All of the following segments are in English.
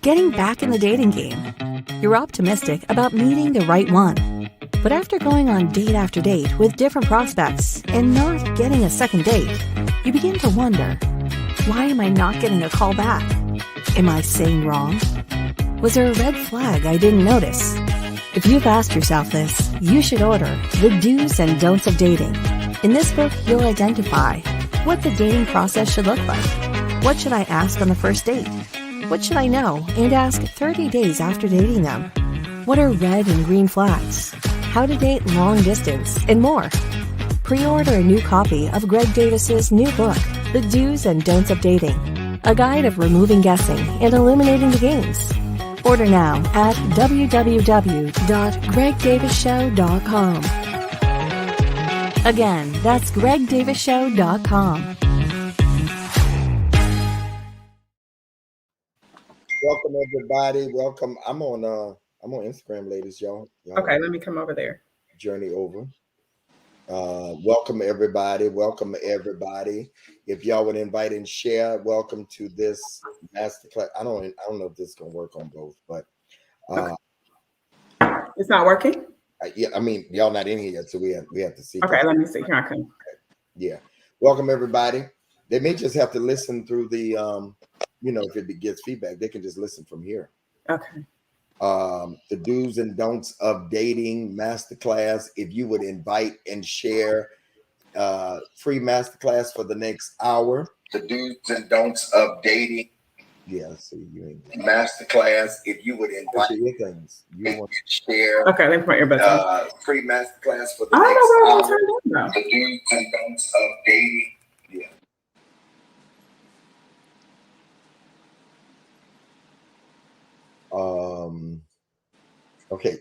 getting back in the dating game. You're optimistic about meeting the right one. But after going on date after date with different prospects and not getting a second date, you begin to wonder, why am I not getting a call back? Am I saying wrong? Was there a red flag I didn't notice? If you've asked yourself this, you should order The Do's and Don'ts of Dating. In this book, you'll identify what the dating process should look like. What should I ask on the first date? What should I know and ask 30 days after dating them? What are red and green flags? How to date long distance, and more. Pre-order a new copy of Greg Davis's new book, The Do's and Don'ts of Dating, a guide of removing guessing and eliminating the games. Order now at www.gregdavisshow.com. Again, that's gregdavisshow.com. Welcome everybody. Welcome. I'm on Instagram, ladies, y'all. Okay, let me come over there. Journey over. Welcome everybody. Welcome everybody. If y'all would invite and share, welcome to this masterclass. I don't know if this is gonna work on both, but okay. It's not working. Yeah, I mean y'all not in here yet, so we have to see. Okay, let me see. Here I come. Yeah, welcome everybody. They may just have to listen through the if it gets feedback, they can just listen from here. Okay. The Do's and Don'ts of Dating Masterclass. If you would invite and share, free masterclass for the next hour. The Do's and Don'ts of Dating. Yeah, see you ain't masterclass. If you would invite your things, you want to share. Okay, let me put your earbuds. Free masterclass for the next hour. The Do's and Don'ts of Dating. Yeah. Okay.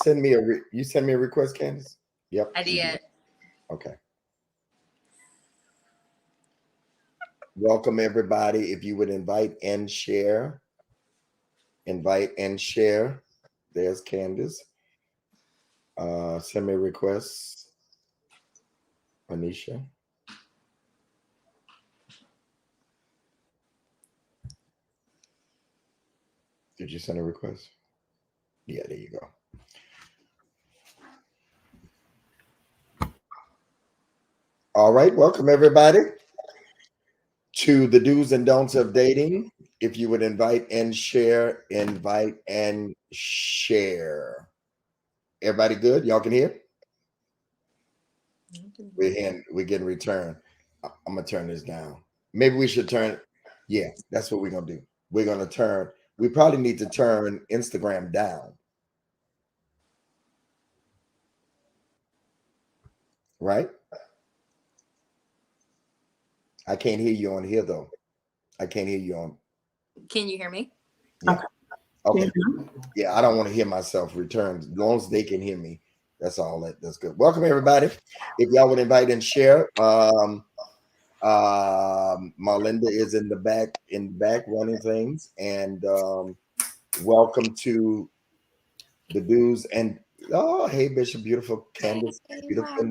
Send me a request, Candace? Yep. I did. Okay. Welcome everybody. If you would invite and share. There's Candace. Send me a request. Anisha. Did you send a request? Yeah, there you go. All right, welcome everybody to the Do's and Don'ts of Dating. If you would invite and share. Everybody good? Y'all can hear? We're getting return. I'm gonna turn this down. Maybe we should turn. Yeah, that's what we're gonna do. We're gonna turn. We probably need to turn Instagram down. Right? I can't hear you on here though. I can't hear you on. Can you hear me? Yeah. Okay. Yeah, I don't want to hear myself return. As long as they can hear me, that's all. That's good. Welcome everybody. If y'all would invite and share. Marlinda is in the back running things, and welcome to the Do's and hey Bishop, beautiful Candace, beautiful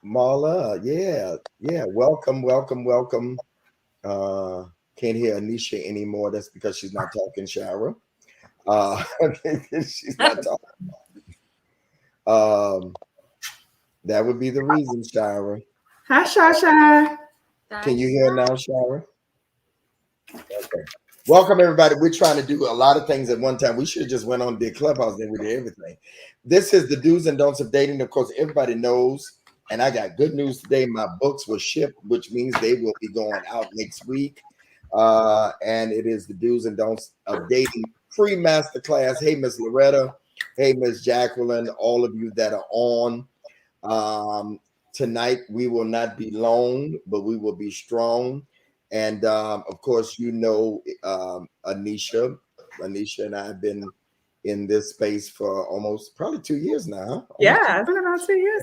Marla, yeah, welcome. Can't hear Anisha anymore. That's because she's not talking, Shara. She's not talking. That would be the reason, Shara. Hi, Shasha. Can you hear now, Shara? Okay. Welcome, everybody. We're trying to do a lot of things at one time. We should have just went on the Clubhouse, then we did everything. This is the Do's and Don'ts of Dating. Of course, everybody knows, and I got good news today. My books were shipped, which means they will be going out next week. And it is the Do's and Don'ts of Dating free masterclass. Hey, Miss Loretta. Hey, Miss Jacqueline. All of you that are on. Tonight, we will not be long, but we will be strong. And of course, Anisha and I have been in this space for probably 2 years now. Huh? Yeah, it's been about 2 years.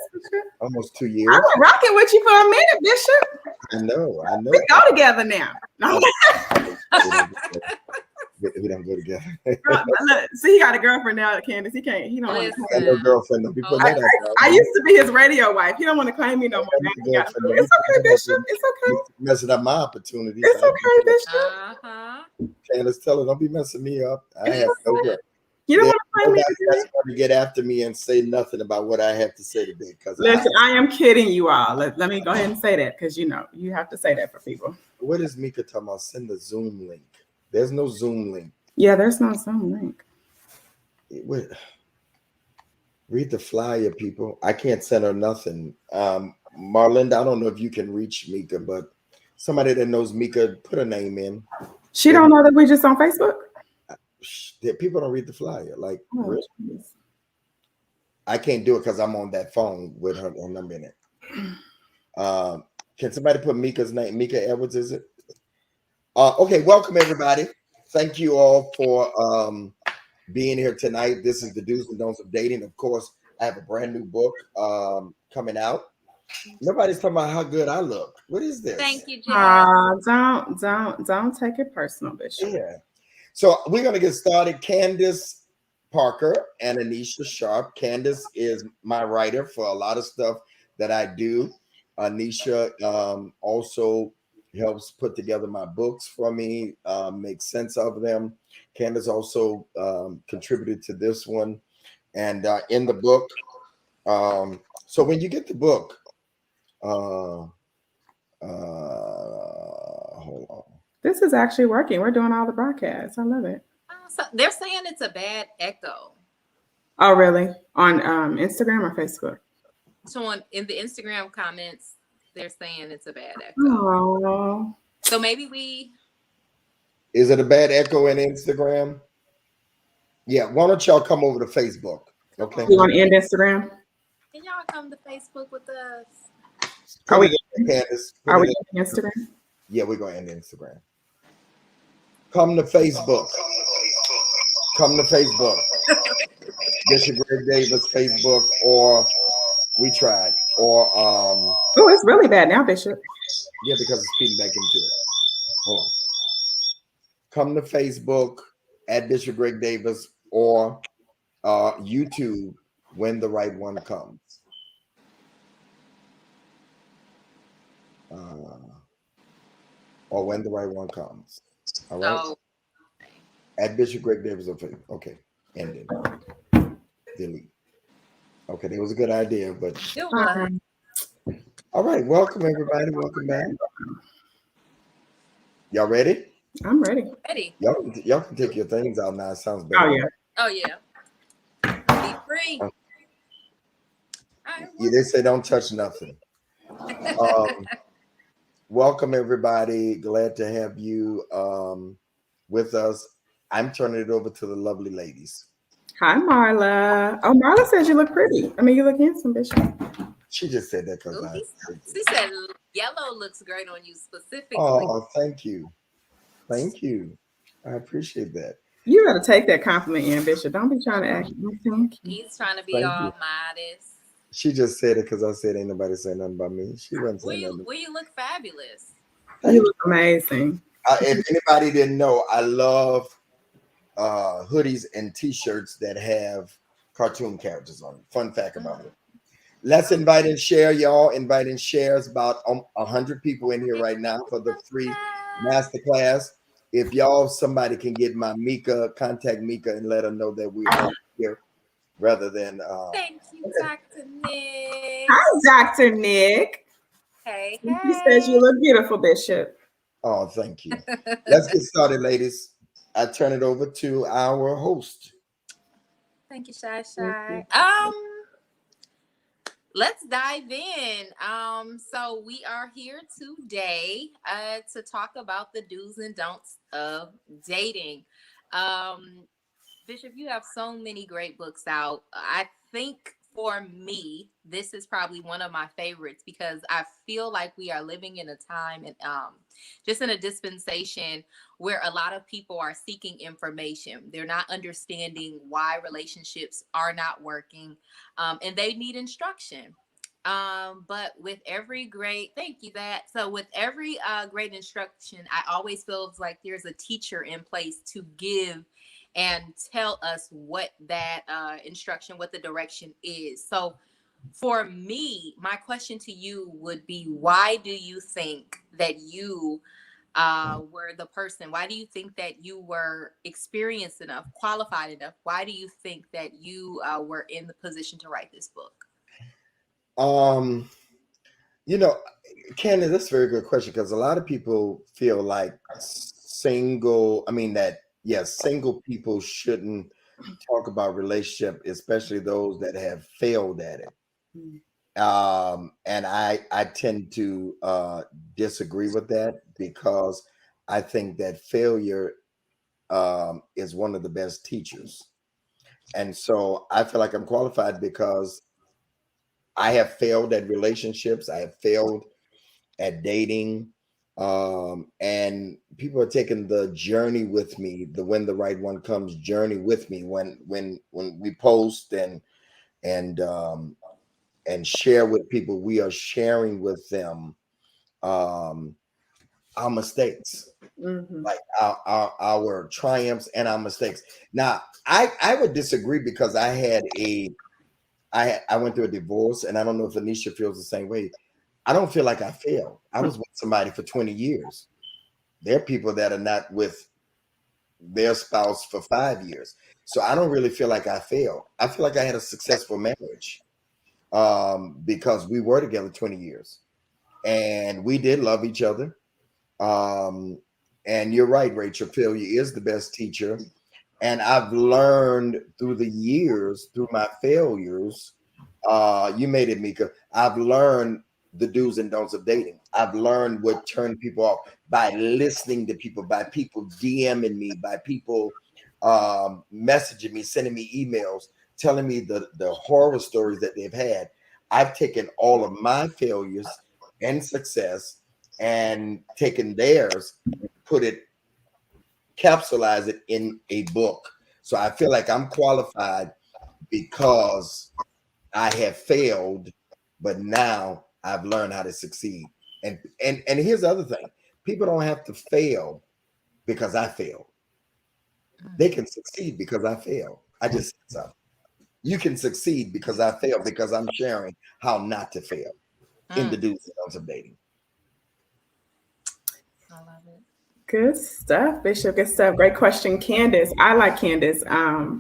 Almost 2 years. I've been rocking with you for a minute, Bishop. I know. We go together now. We don't go together. See, he got a girlfriend now, Candace. He don't want to claim no girlfriend. Don't be putting that out. I used to be his radio wife. He don't want to claim me no more. It's okay, Bishop. It's okay. Messing up my opportunities. It's okay, Bishop. Candace, tell her, don't be messing me up. I have no girl. You don't want to play me Nobody that's going to get after me and say nothing about what I have to say today. Listen, I am kidding you all. Let me go ahead and say that because you have to say that for people. What is Mika talking about? Send the Zoom link. There's no Zoom link. Yeah, there's no Zoom link. Read the flyer, people. I can't send her nothing. Marlinda, I don't know if you can reach Mika, but somebody that knows Mika, put her name in. She don't know that we just on Facebook? People don't read the flyer. Like, really? Geez. I can't do it because I'm on that phone with her number in it. Can somebody put Mika's name? Mika Edwards, is it? Okay, welcome everybody. Thank you all for being here tonight. This is the Do's and Don'ts of Dating. Of course, I have a brand new book coming out. Nobody's talking about how good I look. What is this? Thank you, Jay. Don't take it personal, Bishop. Yeah. So we're gonna get started. Candace Parker and Anisha Sharp. Candace is my writer for a lot of stuff that I do. Anisha also helps put together my books for me, make sense of them. Candace also contributed to this one. And in the book, so when you get the book, hold on. This is actually working. We're doing all the broadcasts. I love it. So they're saying it's a bad echo. Oh, really? On Instagram or Facebook? So in the Instagram comments, they're saying it's a bad echo. Oh. So maybe Is it a bad echo in Instagram? Yeah, why don't y'all come over to Facebook? Okay. You want to end Instagram? Can y'all come to Facebook with us? Are we Candace? Are we ending Instagram? Yeah, we're going to end Instagram. Come to Facebook. Come to Facebook. Bishop Greg Davis Facebook, or we tried, or oh, it's really bad now, Bishop. yeah, because it's feeding back into it. Hold on. Come to Facebook at Bishop Greg Davis, or YouTube when the right one comes. Or when the right one comes. All right. Oh. At Bishop Greg Davis. Okay. Ending. Delete. Okay, that was a good idea, but all right. Welcome everybody. Welcome back. Y'all ready? I'm ready. Ready. Y'all can take your things out now. It sounds better. Oh yeah. Be free. Yeah, they say don't touch nothing. Welcome everybody. Glad to have you with us. I'm turning it over to the lovely ladies. Hi, Marla. Oh, Marla says you look pretty. I mean, you look handsome, Bishop. She just said that because she said yellow looks great on you specifically. Oh, thank you. Thank you. I appreciate that. You got to take that compliment in, Bishop. Don't be trying to act. He's trying to be all modest. She just said it because I said ain't nobody saying nothing about me. She wasn't saying nothing. Well, you look fabulous. You look amazing. If anybody didn't know, I love hoodies and t-shirts that have cartoon characters on it. Fun fact about it. Let's invite and share, y'all. Invite and share. It's about 100 people in here right now for the free masterclass. If somebody can get my Mika, contact Mika and let her know that we're here rather than. Thank you, Dr. Nick. Hi, Dr. Nick. Hey. He says you look beautiful, Bishop. Oh, thank you. Let's get started, ladies. I turn it over to our host. Thank you, Shy. Let's dive in. So we are here today to talk about the do's and don'ts of dating. Bishop, you have so many great books out. I think for me, this is probably one of my favorites because I feel like we are living in a time and just in a dispensation where a lot of people are seeking information. They're not understanding why relationships are not working, and they need instruction. But with every great, with every great instruction, I always feel like there's a teacher in place to give and tell us what that instruction, what the direction is. So for me, my question to you would be, why do you think that you were the person? Why do you think that you were experienced enough, qualified enough? Why do you think that you were in the position to write this book? You know, Candace, that's a very good question, because a lot of people feel like single people shouldn't talk about relationship, especially those that have failed at it. And I tend to disagree with that, because I think that failure is one of the best teachers. And so I feel like I'm qualified because I have failed at relationships. I have failed at dating. And people are taking the journey with me, the when the right one comes journey with me, when we post and share with people, we are sharing with them our mistakes, like our triumphs and our mistakes. Now, I would disagree, because I went through a divorce, and I don't know if Anisha feels the same way. I don't feel like I failed. I was with somebody for 20 years. There are people that are not with their spouse for 5 years. So I don't really feel like I failed. I feel like I had a successful marriage, because we were together 20 years and we did love each other. And you're right, Rachel, failure is the best teacher. And I've learned through the years, through my failures, you made it, Mika. I've learned the do's and don'ts of dating. I've learned what turned people off by listening to people, by people DMing me, by people messaging me, sending me emails, telling me the horror stories that they've had. I've taken all of my failures and success and taken theirs, capsulize it in a book. So I feel like I'm qualified because I have failed, but now I've learned how to succeed. And here's the other thing. People don't have to fail because I failed. They can succeed because I failed. I just said so. You can succeed because I failed, because I'm sharing how not to fail in the do's and don'ts of dating. I love it. Good stuff, Bishop. Good stuff. Great question, Candace. I like Candace.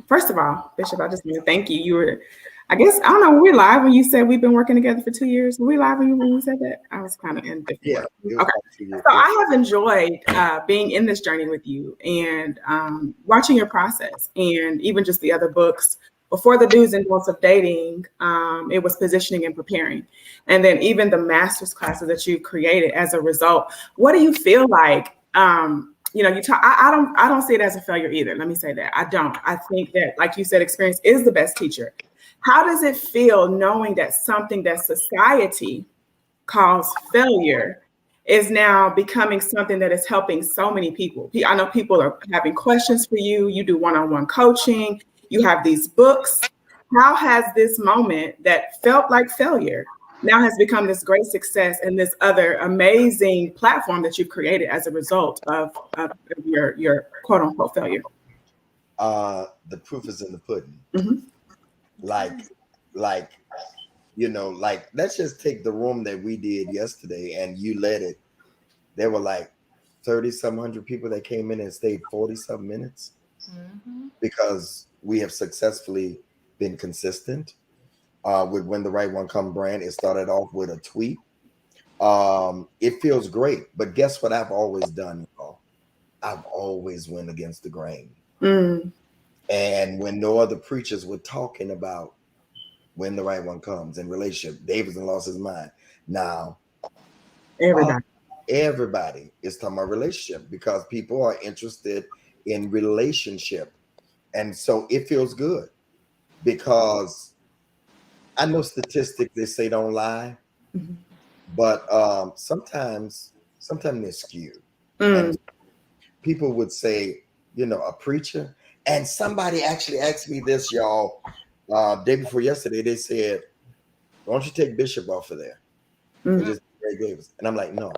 First of all, Bishop, I just want to thank you. You were, I guess, I don't know, were we live when you said we've been working together for 2 years? Were we live when you said that? I was kind of in different. Yeah. Okay. So I have enjoyed being in this journey with you and watching your process, and even just the other books. Before the do's and don'ts of dating, it was positioning and preparing. And then even the master's classes that you've created as a result. What do you feel like? You talk, I don't see it as a failure either. Let me say that. I don't. I think that, like you said, experience is the best teacher. How does it feel knowing that something that society calls failure is now becoming something that is helping so many people? I know people are having questions for you. You do one-on-one coaching. You have these books. How has this moment that felt like failure now has become this great success and this other amazing platform that you've created as a result of your quote unquote failure? The proof is in the pudding. Like, let's just take the room that we did yesterday and you led it. There were like 30-some hundred people that came in and stayed 40-some minutes because we have successfully been consistent. With When the Right One Come brand, it started off with a tweet. It feels great, but guess what I've always done, y'all? I've always went against the grain. And when no other preachers were talking about when the right one comes in relationship, Davidson lost his mind. Now, everybody is talking about relationship because people are interested in relationship. And so it feels good because I know statistics, they say don't lie, but sometimes they're skewed. And people would say, a preacher, and somebody actually asked me this, y'all, day before yesterday. They said, why don't you take Bishop off of there? And just Ray Davis. And I'm like, no.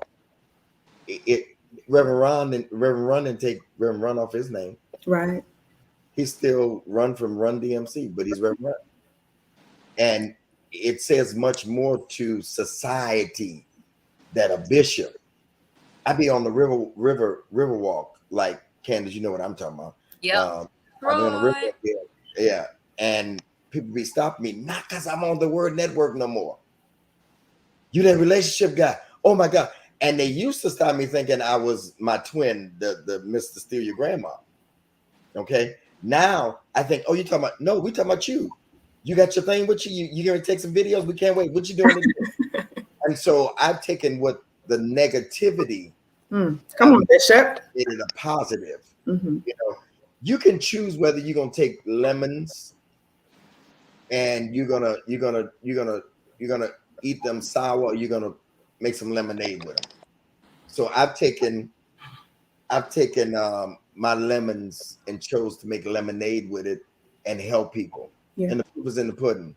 Reverend Run and take Reverend Run off his name. Right. He's still Run from Run DMC, but he's Reverend Run. And it says much more to society that a bishop I be on the river walk, like Candace, you know what I'm talking about. Yep. I be on the river, Roy. yeah, and people be stopping me, not because I'm on the Word Network no more. You that relationship guy? Oh my God! And they used to stop me thinking I was my twin, the Mr. Steal Your Grandma. Okay, now I think, oh, you talking about? No, we talking about you. You got your thing with you. You gonna take some videos? We can't wait. What you doing today? And so I've taken what the negativity. Come on, Bishop. Made it a positive. Mm-hmm. You know, you can choose whether you're gonna take lemons and you're gonna eat them sour, or you're gonna make some lemonade with them. So I've taken my lemons and chose to make lemonade with it and help people. Yeah. And the proof is in the pudding.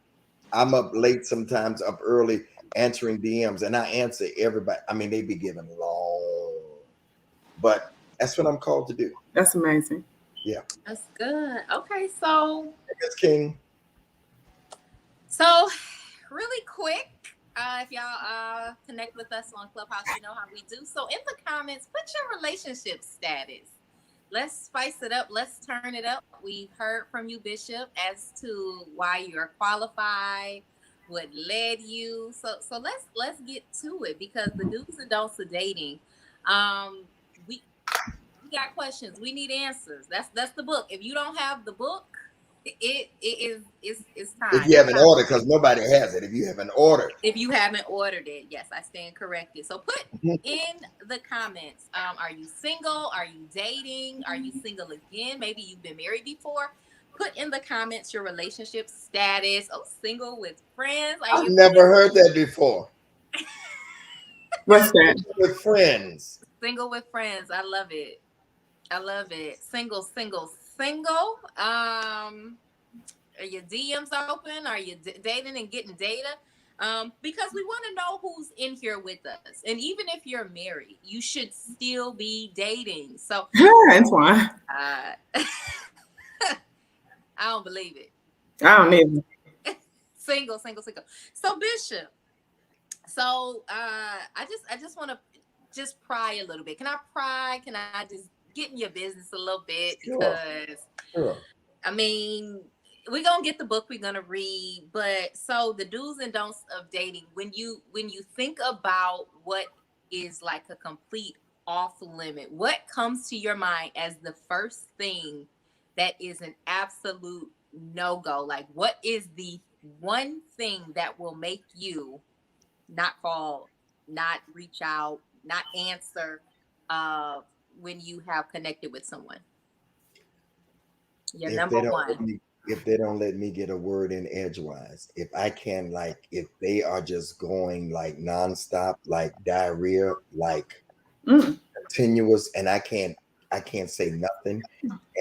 I'm up late sometimes, up early, answering DMs, and I answer everybody. I mean, they be giving long, but that's what I'm called to do. That's amazing. Yeah. That's good. Okay, so It's King. So really quick, if y'all connect with us on Clubhouse, you know how we do. So in the comments, put your relationship status. Let's spice it up. Let's turn it up. We heard from you, Bishop, as to why you're qualified, what led you. So let's get to it, because the do's and don'ts of dating. We got questions. We need answers. That's the book. If you don't have the book, it's time. If you haven't ordered, because nobody has it. If you haven't ordered. If you haven't ordered it, yes, I stand corrected. So put in the comments, are you single? Are you dating? Are you single again? Maybe you've been married before. Put in the comments your relationship status. Oh, single with friends. I've never heard that before. What's that? With friends. Single with friends. I love it. I love it. Single. Are your DMs open? Are you dating and getting data? Because we want to know who's in here with us. And even if you're married, you should still be dating. So Antoine. I don't believe it. I don't either. Single. So Bishop, I just want to just pry a little bit. Can I pry? Can I just get in your business a little bit? Because Sure. I mean, we're gonna get the book, we're gonna read, but so the do's and don'ts of dating, when you think about what is like a complete off limit, what comes to your mind as the first thing that is an absolute no-go? Like, what is the one thing that will make you not call, not reach out, not answer when you have connected with someone? Your number one. If they don't let me get a word in edgewise, if I can, like, if they are just going like nonstop, like diarrhea, like continuous, and I can't say nothing,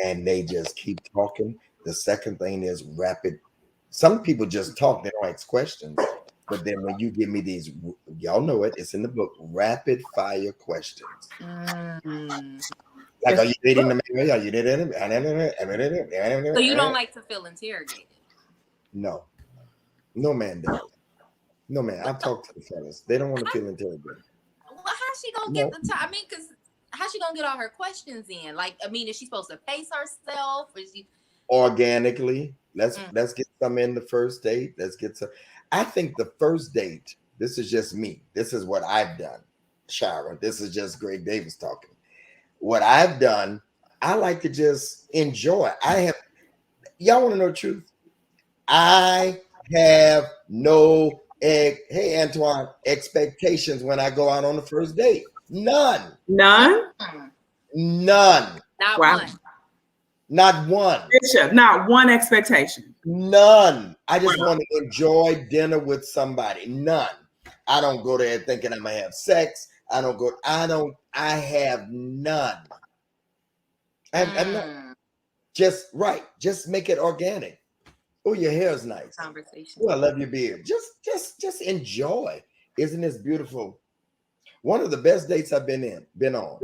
and they just keep talking. The second thing is rapid. Some people just talk, they don't ask questions. But then when you give me these, y'all know it, it's in the book, rapid fire questions. Like, are you dating the man? Are you dating him? So you don't like to feel interrogated? No. No man does. No man. I've talked to the fellas. They don't want to feel interrogated. Well, how's she gonna get the time? I mean, because how's she gonna get all her questions in? Like, I mean, is she supposed to pace herself? Or is she organically? Let's get some in the first date. Let's get some. I think the first date, this is just me. This is what I've done, Shara. This is just Greg Davis talking. What I've done, I like to just enjoy. Y'all want to know the truth? I have no, hey Antoine, expectations when I go out on the first date. None. None? None. Not one. Not one. Bishop, not one expectation. None. I just want to enjoy dinner with somebody. None. I don't go there thinking I'm gonna have sex. I have none. I'm not. Just right. Just make it organic. Oh, your hair is nice. Conversation. Oh, I love your beard. Just enjoy. Isn't this beautiful? One of the best dates I've been on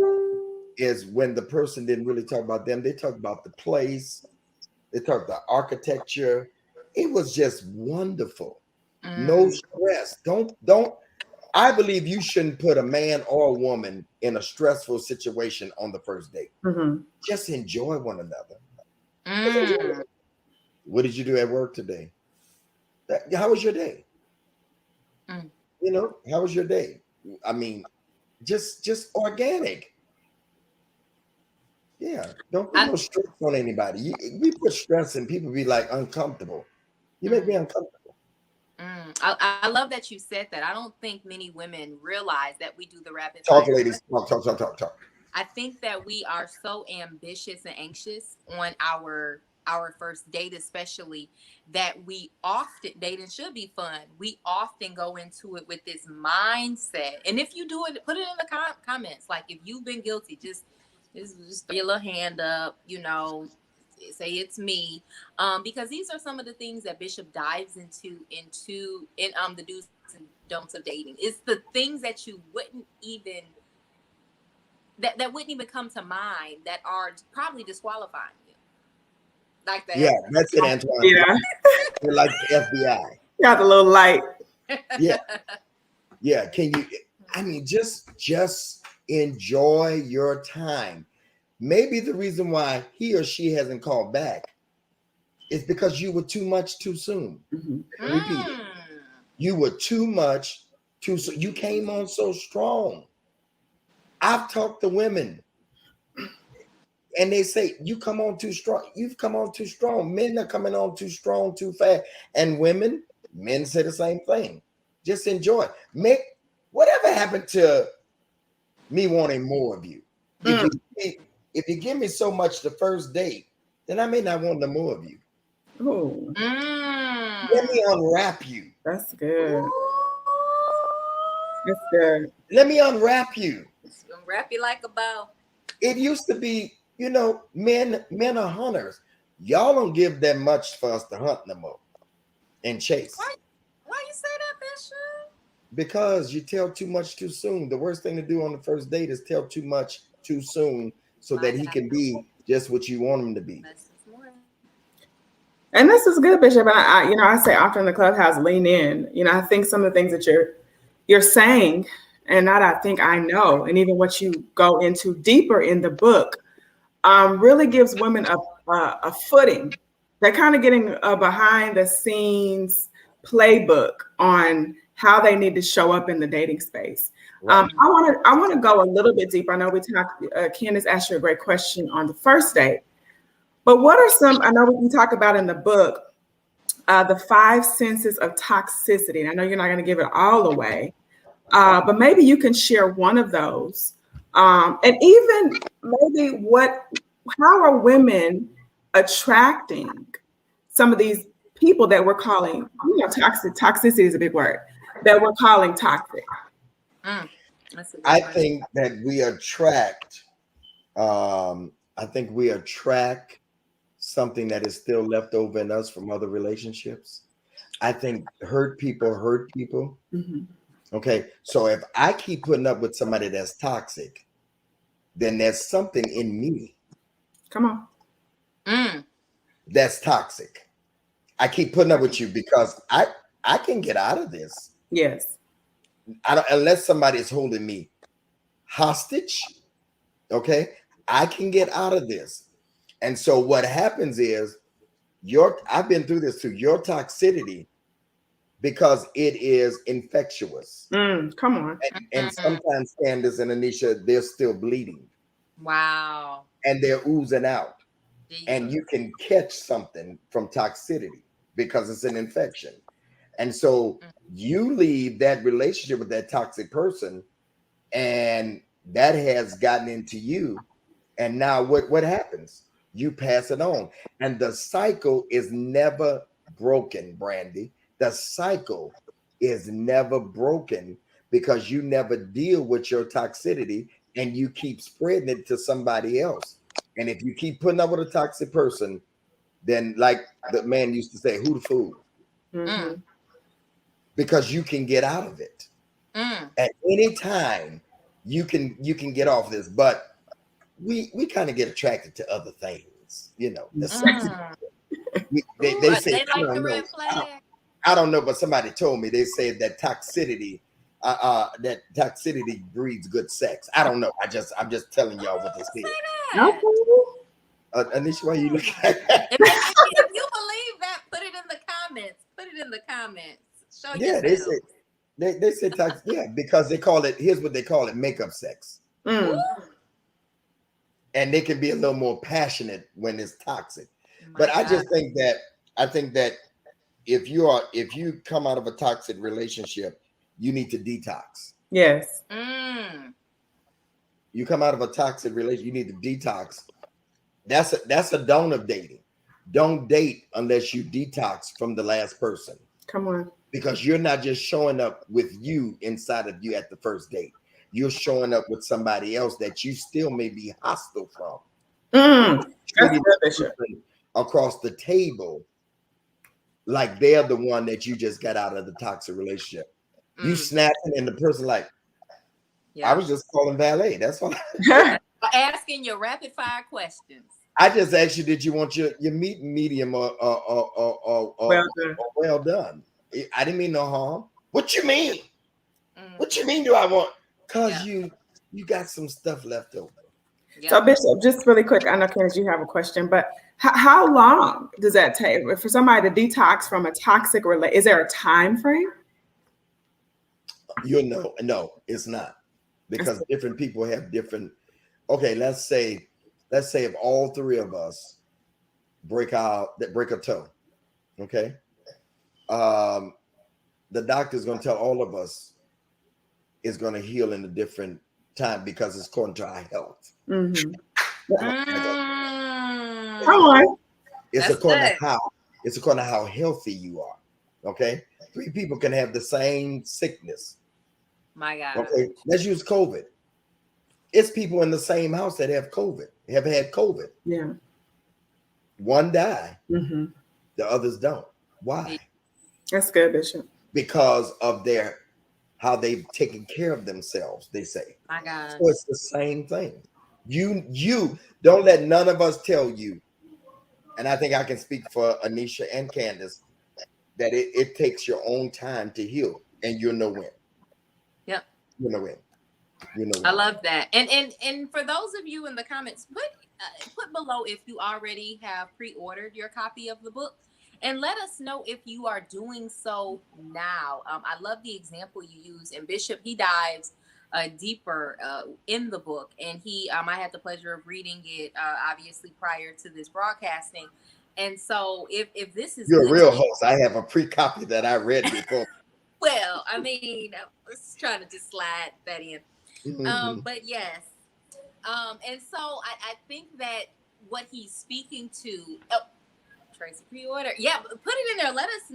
is when the person didn't really talk about them. They talked about the place. They talked about the architecture. It was just wonderful. No stress. Don't. I believe you shouldn't put a man or a woman in a stressful situation on the first date. Mm-hmm. Just enjoy one another. Mm. What did you do at work today? How was your day? Mm. You know, how was your day? I mean, just organic. Yeah, don't put no stress on anybody. We put stress and people be like uncomfortable. You make me uncomfortable. I love that you said that. I don't think many women realize that we do the rapid Talk, fire. ladies. Talk. I think that we are so ambitious and anxious on our first date, especially, that we often, dating should be fun. We often go into it with this mindset. And if you do it, put it in the comments. Like, if you've been guilty, just throw your little hand up, you know, say it's me. Because these are some of the things that Bishop dives into in the do's and don'ts of dating. It's the things that you wouldn't even that wouldn't even come to mind, that are probably disqualifying you. Like that. Yeah, that's it, Antoine. Yeah. You're like the FBI. Got the little light. Yeah. Can you? I mean, just enjoy your time. Maybe the reason why he or she hasn't called back is because you were too much too soon. Mm-hmm. Repeat it. You were too much too soon. You came on so strong. I've talked to women and they say, you come on too strong. You've come on too strong. Men are coming on too strong, too fast. And men say the same thing. Just enjoy. Whatever happened to me wanting more of you? If you give me so much the first date, then I may not want no more of you. Oh, Let me unwrap you. that's good. That's good. Let me unwrap you. Wrap you like a bow. It used to be, you know, men are hunters. Y'all don't give that much for us to hunt no more and chase. Why you say that, Bishop? Because you tell too much too soon. The worst thing to do on the first date is tell too much too soon so that he can be just what you want him to be. And this is good, Bishop. And I say often in the clubhouse, lean in. You know, I think some of the things that you're saying, and that I think I know, and even what you go into deeper in the book, really gives women a footing. They're kind of getting a behind the scenes playbook on how they need to show up in the dating space. Right. I want to go a little bit deeper. I know we talked. Candace asked you a great question on the first date, but what are some? I know we talk about in the book the 5 senses of toxicity. And I know you're not going to give it all away, but maybe you can share one of those, and even maybe how are women attracting some of these people that we're calling, toxic? Toxicity is a big word that we're calling toxic. I think that we attract. Something that is still left over in us from other relationships. I think hurt people hurt people. Mm-hmm. Okay, so if I keep putting up with somebody that's toxic, then there's something in me. Come on. That's toxic. I keep putting up with you because I can get out of this. Yes. Unless somebody is holding me hostage. Okay, I can get out of this. And so what happens is I've been through this too, your toxicity, because it is infectious. Come on. And sometimes Candace and Anisha, they're still bleeding. Wow. And they're oozing out. Jesus. And you can catch something from toxicity because it's an infection. And so you leave that relationship with that toxic person, and that has gotten into you. And now what happens? You pass it on. And the cycle is never broken, Brandy. The cycle is never broken because you never deal with your toxicity and you keep spreading it to somebody else. And if you keep putting up with a toxic person, then like the man used to say, who the fool? Mm-hmm. Because you can get out of it. At any time, you can get off this. But we kind of get attracted to other things, you know. The sexy. They say, they like the red flag. I don't know, but somebody told me, they say that toxicity that toxicity breeds good sex. I don't know. I'm just telling y'all what they said. Okay. Anisha, why you look at that? If you believe that, put it in the comments. Put it in the comments. Show yourself. They say toxic. Yeah, because they call it. Here's what they call it: makeup sex. Mm. And they can be a little more passionate when it's toxic. But I just think that if you come out of a toxic relationship, you need to detox. Yes. You come out of a toxic relationship, you need to detox. That's a don't of dating. Don't date unless you detox from the last person. Come on. Because you're not just showing up with you inside of you at the first date. You're showing up with somebody else that you still may be hostile from. Across the table, like they're the one that you just got out of the toxic relationship. You snapping and the person like, I was just calling valet. That's all. Asking your rapid fire questions. I just asked you, did you want your meat medium or well done? I didn't mean no harm. What you mean? What you mean do I want? Because you got some stuff left over. Yeah. So Bishop, just really quick, I know Candace, you have a question, but how long does that take for somebody to detox from a toxic relationship? Is there a time frame? No, it's not, because different people have different. Okay, let's say if all three of us break a toe, okay, the doctor's going to tell all of us it's going to heal in a different time because it's according to our health. Mm-hmm. Come on. It's according to how healthy you are. Okay, 3 people can have the same sickness. My God. Okay, let's use COVID. It's people in the same house that have had COVID. Yeah. One die, the others don't. Why? That's good, Bishop. Because of how they've taken care of themselves, they say. My God. So it's the same thing. You don't let none of us tell you, and I think I can speak for Anisha and Candace, that it takes your own time to heal, and you'll know when. Yep. You'll know when. I love that. And for those of you in the comments, put below if you already have pre-ordered your copy of the book, and let us know if you are doing so now. I love the example you use, and Bishop, he dives deeper in the book, and I had the pleasure of reading it obviously prior to this broadcasting. And so if this is, you're a real host, I have a pre-copy that I read before. Well, I mean, I was trying to just slide that in. But yes. And so I think that what he's speaking to, Tracy, pre-order. Yeah, put it in there. Let us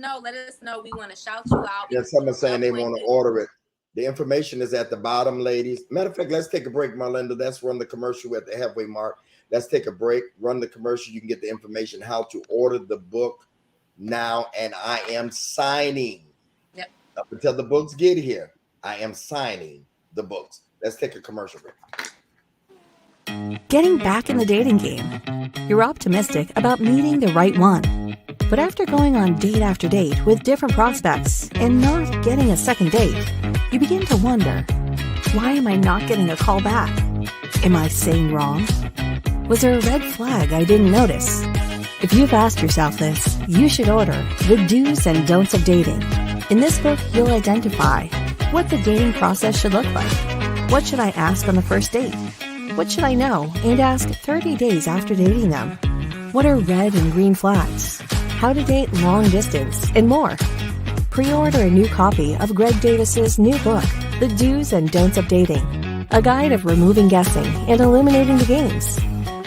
know. We want to shout you out. Yeah, someone's saying they want to order it. The information is at the bottom, ladies. Matter of fact, let's take a break, Marlinda. Let's run the commercial at the halfway mark. Let's take a break, run the commercial. You can get the information how to order the book now. And I am signing. Yep. Up until the books get here, I am signing the books. Let's take a commercial break. Getting back in the dating game. You're optimistic about meeting the right one. But after going on date after date with different prospects and not getting a second date, you begin to wonder, why am I not getting a call back? Am I saying wrong? Was there a red flag I didn't notice? If you've asked yourself this, you should order The Do's and Don'ts of Dating. In this book, you'll identify what the dating process should look like. What should I ask on the first date? What should I know and ask 30 days after dating them? What are red and green flags? How to date long distance, and more. Pre-order a new copy of Greg Davis's new book, The Do's and Don'ts of Dating, a guide of removing guessing and eliminating the games.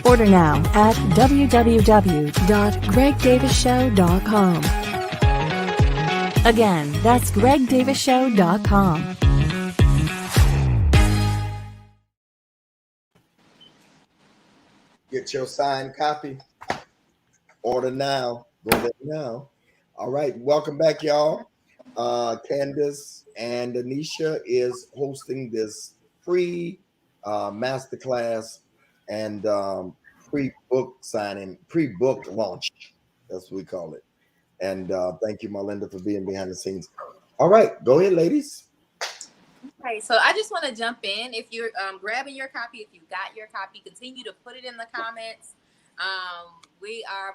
Order now at www.gregdavisshow.com. Again, that's gregdavisshow.com. Get your signed copy. Order now. Go there now. All right. Welcome back, y'all. Candace and Anisha is hosting this free masterclass and pre-book signing, pre-book launch. That's what we call it. And thank you, Marlinda, for being behind the scenes. All right. Go ahead, ladies. Okay, so I just want to jump in. If you're grabbing your copy, if you got your copy, continue to put it in the comments.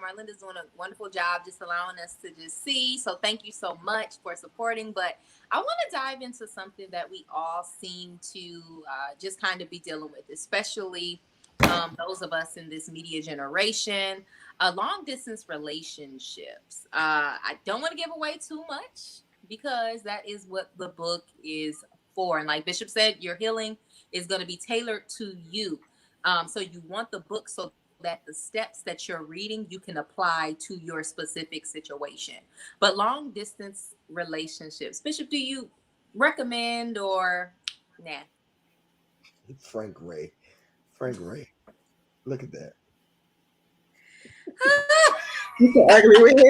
Marlinda's doing a wonderful job just allowing us to just see. So thank you so much for supporting. But I want to dive into something that we all seem to just kind of be dealing with, especially those of us in this media generation, long distance relationships. I don't want to give away too much because that is what the book is for. And like Bishop said, your healing is going to be tailored to you. So you want the book so that the steps that you're reading, you can apply to your specific situation. But long distance relationships, Bishop, do you recommend or nah? Frank Ray. Look at that. Ugly wigs.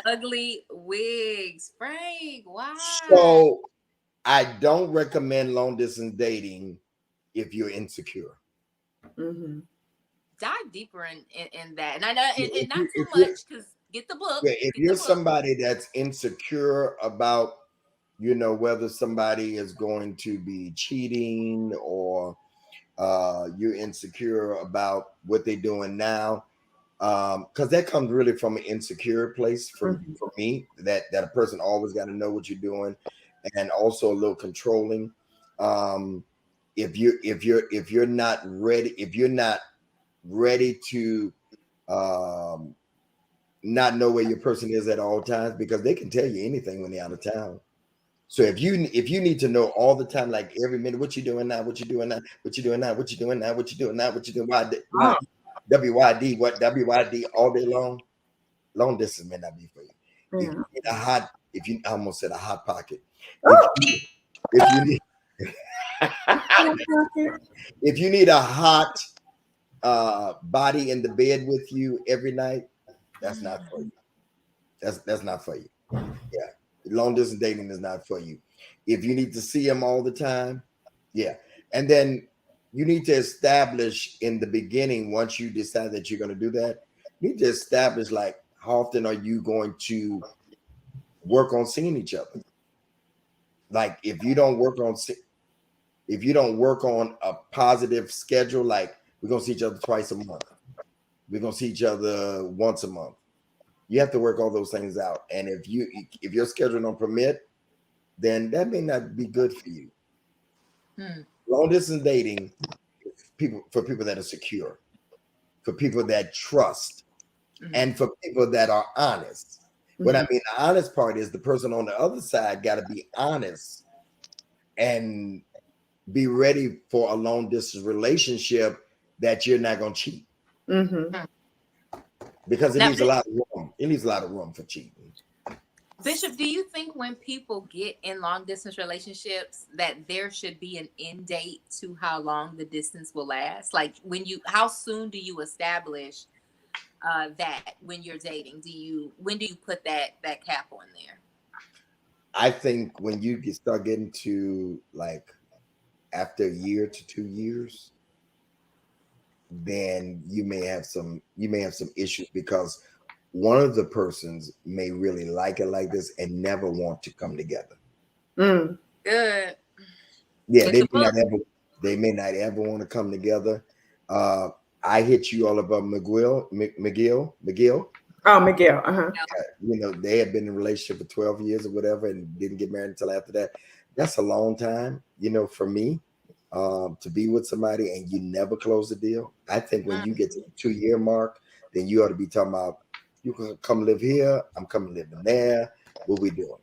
Ugly wigs. Frank, why? So I don't recommend long distance dating if you're insecure. Mm-hmm. Dive deeper in that. And I know and not too much, because get the book. Yeah, if you're somebody that's insecure about, whether somebody is going to be cheating or you're insecure about what they're doing now, because that comes really from an insecure place for me, that a person always got to know what you're doing, and also a little controlling. If you're not ready to not know where your person is at all times, because they can tell you anything when they're out of town. So if you need to know all the time, like every minute, what you doing now, what you doing now, what you doing now, what you doing now, what you doing now, what you doing, WYD, what WYD all day long, long distance may not be for you. If you need I almost said a hot pocket. If you need a hot body in the bed with you every night, that's not for you. That's not for you. Yeah. Long distance dating is not for you. If you need to see him all the time, yeah. And then you need to establish in the beginning, once you decide that you're going to do that, you need to establish, like, how often are you going to work on seeing each other? Like, if you don't work on a positive schedule, like, we're going to see each other twice a month, we're going to see each other once a month, you have to work all those things out. And if your schedule don't permit, then that may not be good for you. Long distance dating for people that are secure, for people that trust, and for people that are honest. What I mean, the honest part is the person on the other side got to be honest and be ready for a long distance relationship that you're not going to cheat. Because it needs a lot of room. It needs a lot of room for cheating. Bishop, do you think when people get in long distance relationships that there should be an end date to how long the distance will last? Like, how soon do you establish that when you're dating? When do you put that cap on there? I think when you start getting to, like, after a year to 2 years, then you may have some issues, because one of the persons may really like it like this and never want to come together. Good. Yeah, they may not ever want to come together. I hit you all about McGill. Oh, Miguel. They had been in a relationship for 12 years or whatever and didn't get married until after that. That's a long time, for me, to be with somebody and you never close the deal. I think when you get to the 2-year mark, then you ought to be talking about, you can come live here, I'm coming living there. What we doing?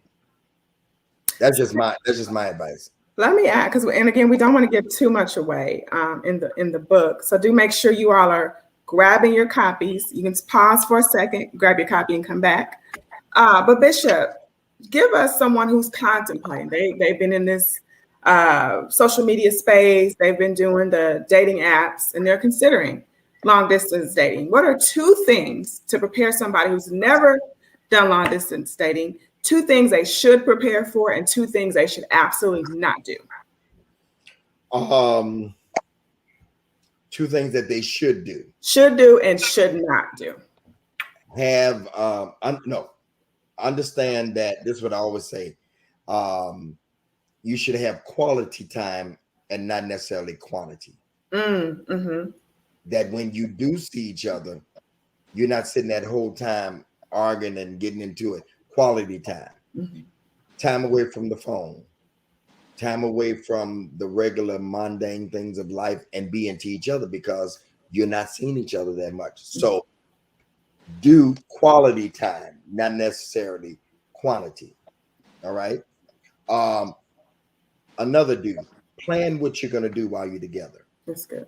That's just my advice. Let me add, and again, we don't want to give too much away in the book. So do make sure you all are grabbing your copies. You can pause for a second, grab your copy, and come back. But Bishop, give us someone who's contemplating. They've been in this social media space. They've been doing the dating apps, and they're considering long distance dating. What are 2 things to prepare somebody who's never done long distance dating? 2 things they should prepare for, and 2 things they should absolutely not do. 2 things that they should do. Should do and should not do. Understand that this is what I always say. you should have quality time and not necessarily quantity. Mm-hmm. That when you do see each other, you're not sitting that whole time arguing and getting into it. Quality time. Mm-hmm. Time away from the phone. Time away from the regular mundane things of life and being to each other because you're not seeing each other that much. So do quality time, not necessarily quantity. All right. Another do, plan what you're going to do while you're together. That's good.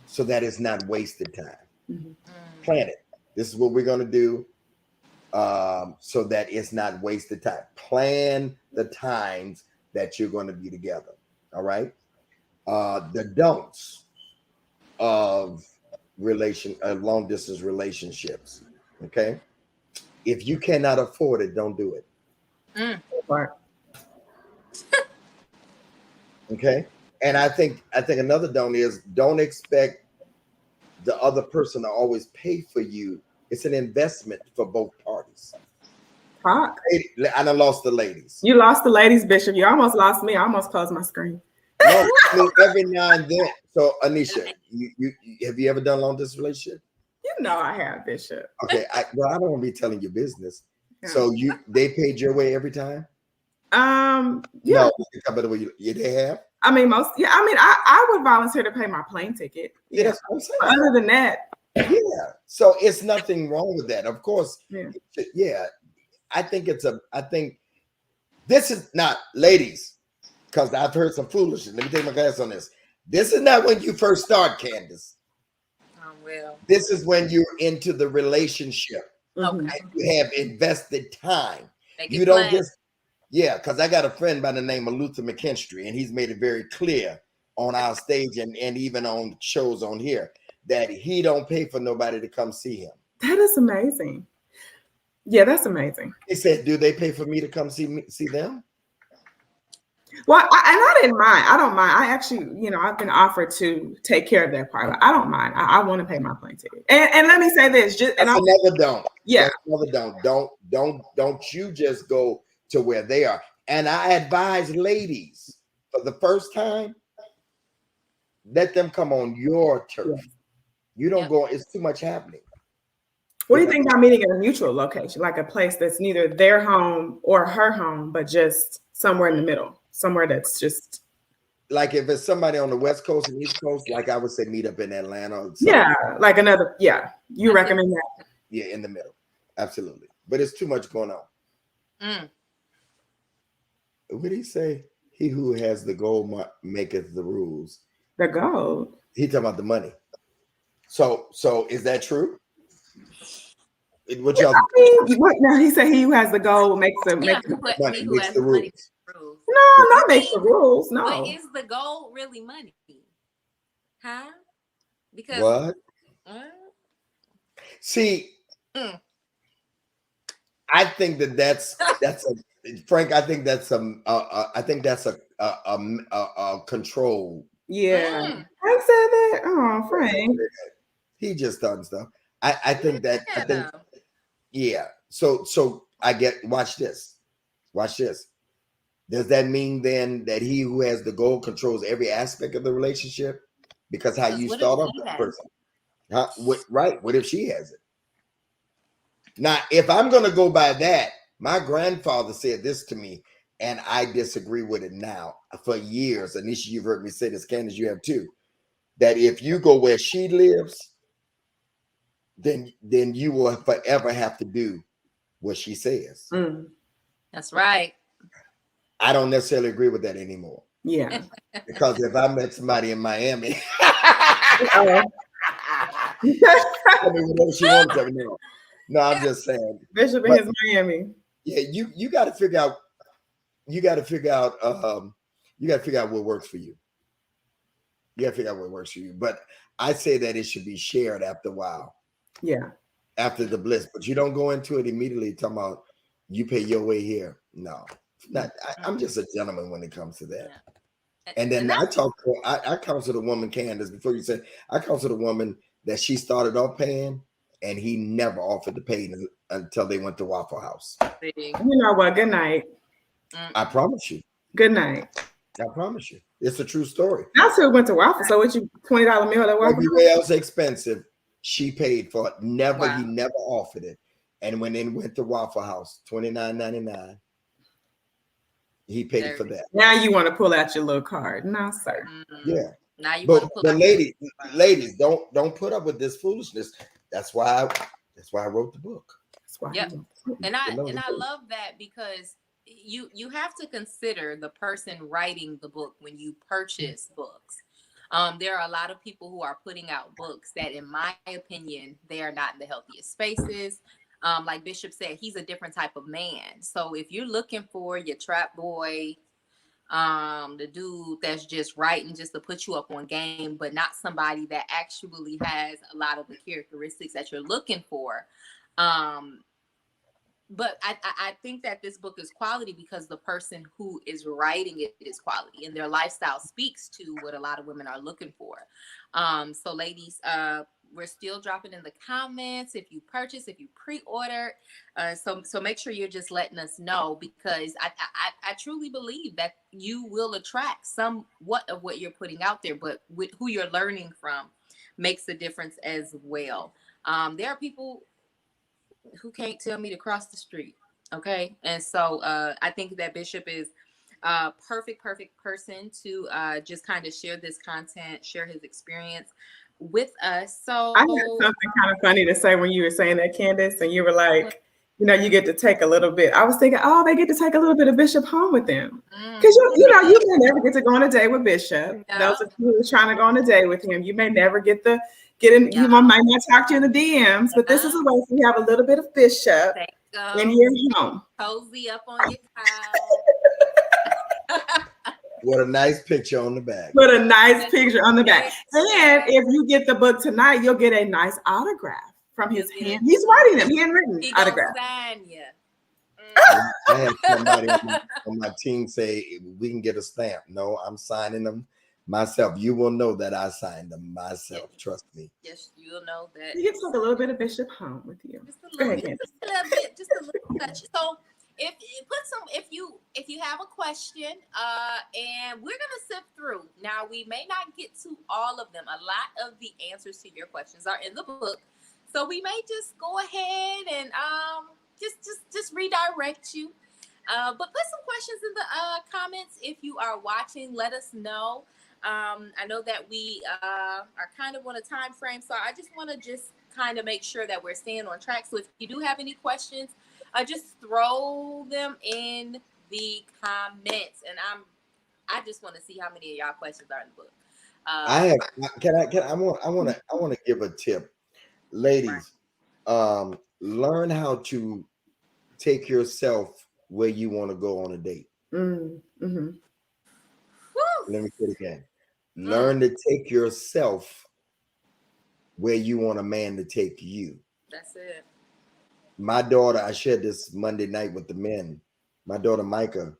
So that it's not wasted time. Mm-hmm. Plan it. This is what we're going to do. So that it's not wasted time. Plan the times that you're going to be together. All right. The don'ts of long distance relationships. Okay. If you cannot afford it, don't do it. Okay. And I think another don't is don't expect the other person to always pay for you. It's an investment for both parties. Talk. I done lost the ladies. You lost the ladies, Bishop. You almost lost me. I almost closed my screen. No, I mean, every now and then. So, Anisha, you have you ever done long distance relationship? You know I have, Bishop. Okay, I don't want to be telling your business. Yeah. So they paid your way every time? Yeah. No, they have. I mean, I would volunteer to pay my plane ticket. Yeah, that's what I'm saying. Other than that, yeah. So it's nothing wrong with that. Of course, yeah. I think this is not, ladies, because I've heard some foolishness. Let me take my glass on this. This is not when you first start, Candace. Oh, well. This is when you're into the relationship. Okay. And you have invested time. You don't just, because I got a friend by the name of Luther McKinstry, and he's made it very clear on our stage and even on shows on here that he don't pay for nobody to come see him. That is amazing. Yeah, that's amazing. He said, do they pay for me to come see them? Well, I didn't mind. I don't mind. I actually, I've been offered to take care of that part. I don't mind. I want to pay my plane ticket. And let me say this. Another don't. Yeah. That's another don't. Don't you just go to where they are. And I advise ladies, for the first time, let them come on your turf. Yeah. You don't go. It's too much happening. What do you think about meeting at a neutral location, like a place that's neither their home or her home, but just somewhere in the middle, somewhere that's just like if it's somebody on the West Coast and East Coast, like I would say, meet up in Atlanta. Yeah, like another. Yeah, you recommend that? Yeah, in the middle, absolutely. But it's too much going on. What did he say? He who has the gold maketh the rules. The gold. He talking about the money. So is that true? What y'all? No, he said he who has the gold makes the rules. No, not makes the rules. No. But is the goal really money? Huh? Because what? See, I think that's Frank. I think that's a control. Yeah, Frank said that. Oh, Frank. He just done stuff. I think. Yeah. So I get. Watch this. Does that mean then that he who has the goal controls every aspect of the relationship? Because how you start off that person. Right. What if she has it? Now, if I'm going to go by that, my grandfather said this to me, and I disagree with it now. For years, Anisha, you've heard me say this, Candace, you have too, that if you go where she lives, then you will forever have to do what she says. That's right. I don't necessarily agree with that anymore. Yeah. Because if I met somebody in Miami, she wants to know. No, I'm just saying. Bishop in his Miami. Yeah, you got to figure out. You got to figure out. You got to figure out what works for you. You got to figure out what works for you. But I say that it should be shared after a while. Yeah. After the bliss, but you don't go into it immediately talking about you pay your way here. No, not. I'm just a gentleman when it comes to that. Yeah. And then I counseled a woman, Candace, before you said, I counseled a woman that she started off paying and he never offered to pay until they went to Waffle House. You know what? Good night. I promise you. Good night. I promise you. It's a true story. I still went to Waffle. So what you $20 meal at Waffle? Everywhere else expensive, she paid for it. He Wow. never offered it. And when they went to Waffle House, $29.99, he paid for that. Now you want to pull out your little card. No, sir. Yeah. Now you But want to pull the out ladies, don't put up with this foolishness. That's why I wrote the book. That's why. Yep. And I love that, because you have to consider the person writing the book when you purchase books. There are a lot of people who are putting out books that, in my opinion, they are not in the healthiest spaces. Like Bishop said, he's a different type of man. So if you're looking for your trap boy, the dude that's just writing just to put you up on game, but not somebody that actually has a lot of the characteristics that you're looking for. But I think that this book is quality because the person who is writing it is quality, and their lifestyle speaks to what a lot of women are looking for. So ladies, we're still dropping in the comments if you purchase, if you pre-order. So make sure you're just letting us know, because I truly believe that you will attract somewhat of what you're putting out there, but with who you're learning from makes a difference as well. There are people who can't tell me to cross the street. Okay. And so I think that Bishop is a perfect person to just kind of share this content, share his experience with us. So I had something kind of funny to say when you were saying that, Candace, and you were like, you get to take a little bit. I was thinking, they get to take a little bit of Bishop home with them. Because you may never get to go on a date with Bishop. No. Those of you who are trying to go on a date with him, you may never get in. No. He might not talk to you in the DMs, but this is a way for you to have a little bit of Bishop in your home. Cozy up on your couch. What a nice picture on the back. Put a nice picture on the back. And if you get the book tonight, you'll get a nice autograph from his hand. He's writing them, handwritten autograph. Sign you. I had somebody on my team say, we can get a stamp. No, I'm signing them myself. You will know that I signed them myself. Yes. Trust me. Yes, you'll know that. You get to take a little bit of Bishop home with you. Just a little bit, just a little touch. So if you have a question, and we're gonna sift through. Now, we may not get to all of them. A lot of the answers to your questions are in the book, so we may just go ahead and just redirect you. But put some questions in the comments if you are watching. Let us know. I know that we are kind of on a time frame, so I just want to kind of make sure that we're staying on track. So if you do have any questions, just throw them in the comments, and I just want to see how many of y'all questions are in the book. I want to give a tip, ladies. Right. Learn how to take yourself where you want to go on a date. Mm-hmm. Let me say it again. Learn to take yourself where you want a man to take you. That's it. My daughter, I shared this Monday night with the men. My daughter Micah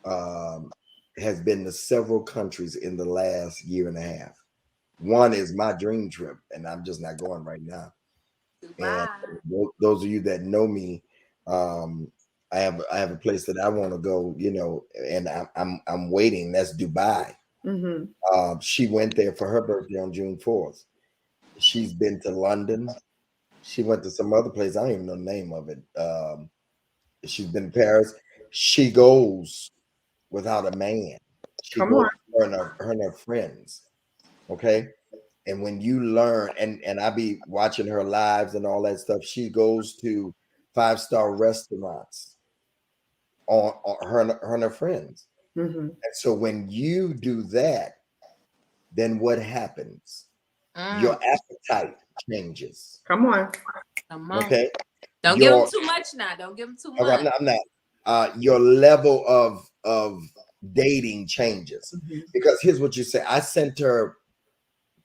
has been to several countries in the last year and a half. One is my dream trip, and I'm just not going right now. Wow. And those of you that know me, I have a place that I want to go, and I'm waiting. That's Dubai. Mm-hmm. She went there for her birthday on June 4th. She's been to London. She went to some other place. I don't even know the name of it. She's been to Paris. She goes without a man. She goes with her and her friends. Okay. And when you learn, and I be watching her lives and all that stuff, she goes to 5-star restaurants on her and her friends. Mm-hmm. And so when you do that, then what happens? Your appetite changes. Come on. Okay. Don't give them too much now. Don't give them too much. I'm not. Your level of dating changes. Mm-hmm. Because here's what you say. I sent her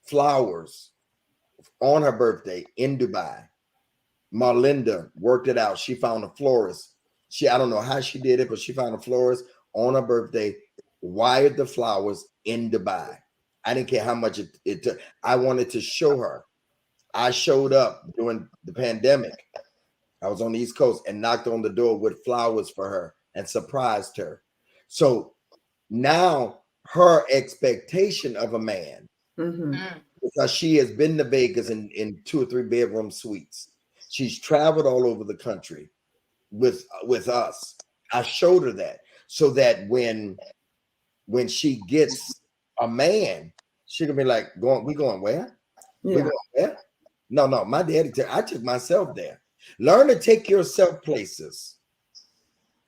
flowers on her birthday in Dubai. Marlinda worked it out. She found a florist. I don't know how she did it, but she found a florist on her birthday, wired the flowers in Dubai. I didn't care how much it took. I wanted to show her. I showed up during the pandemic. I was on the East Coast and knocked on the door with flowers for her and surprised her. So now her expectation of a man, because she has been to Vegas in 2 or 3 bedroom suites. She's traveled all over the country with us. I showed her that so that when she gets a man, she can be like, we going where? Yeah. We going where? No, my daddy, I took myself there. Learn to take yourself places.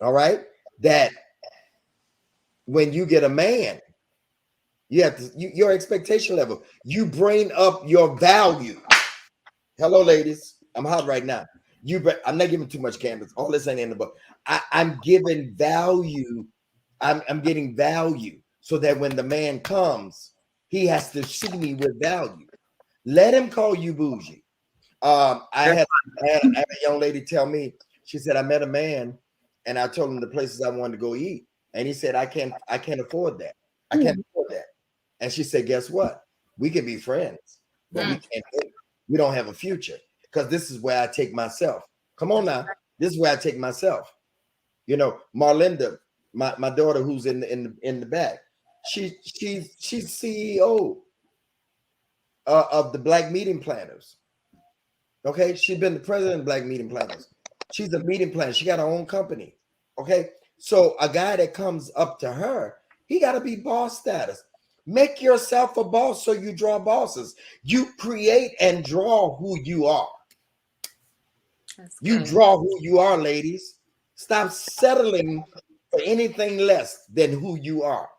All right. That when you get a man, you have to, your expectation level, you bring up your value. Hello, ladies. I'm hot right now. I'm not giving too much canvas. All this ain't in the book. I'm giving value. I'm getting value so that when the man comes, he has to see me with value. Let him call you bougie. I had a young lady tell me, she said, I met a man and I told him the places I wanted to go eat. And he said, I can't afford that. I can't afford that. And she said, guess what? We can be friends, but we don't have a future, because this is where I take myself. Come on now. This is where I take myself. You know, Marlinda, my daughter who's in the back, she's CEO of the Black Meeting Planners. Okay, she's been the president of Black Meeting Planners. She's a meeting planner. She got her own company. Okay, so a guy that comes up to her, he got to be boss status. Make yourself a boss so you draw bosses. You create and draw who you are. You draw who you are, ladies. Stop settling for anything less than who you are.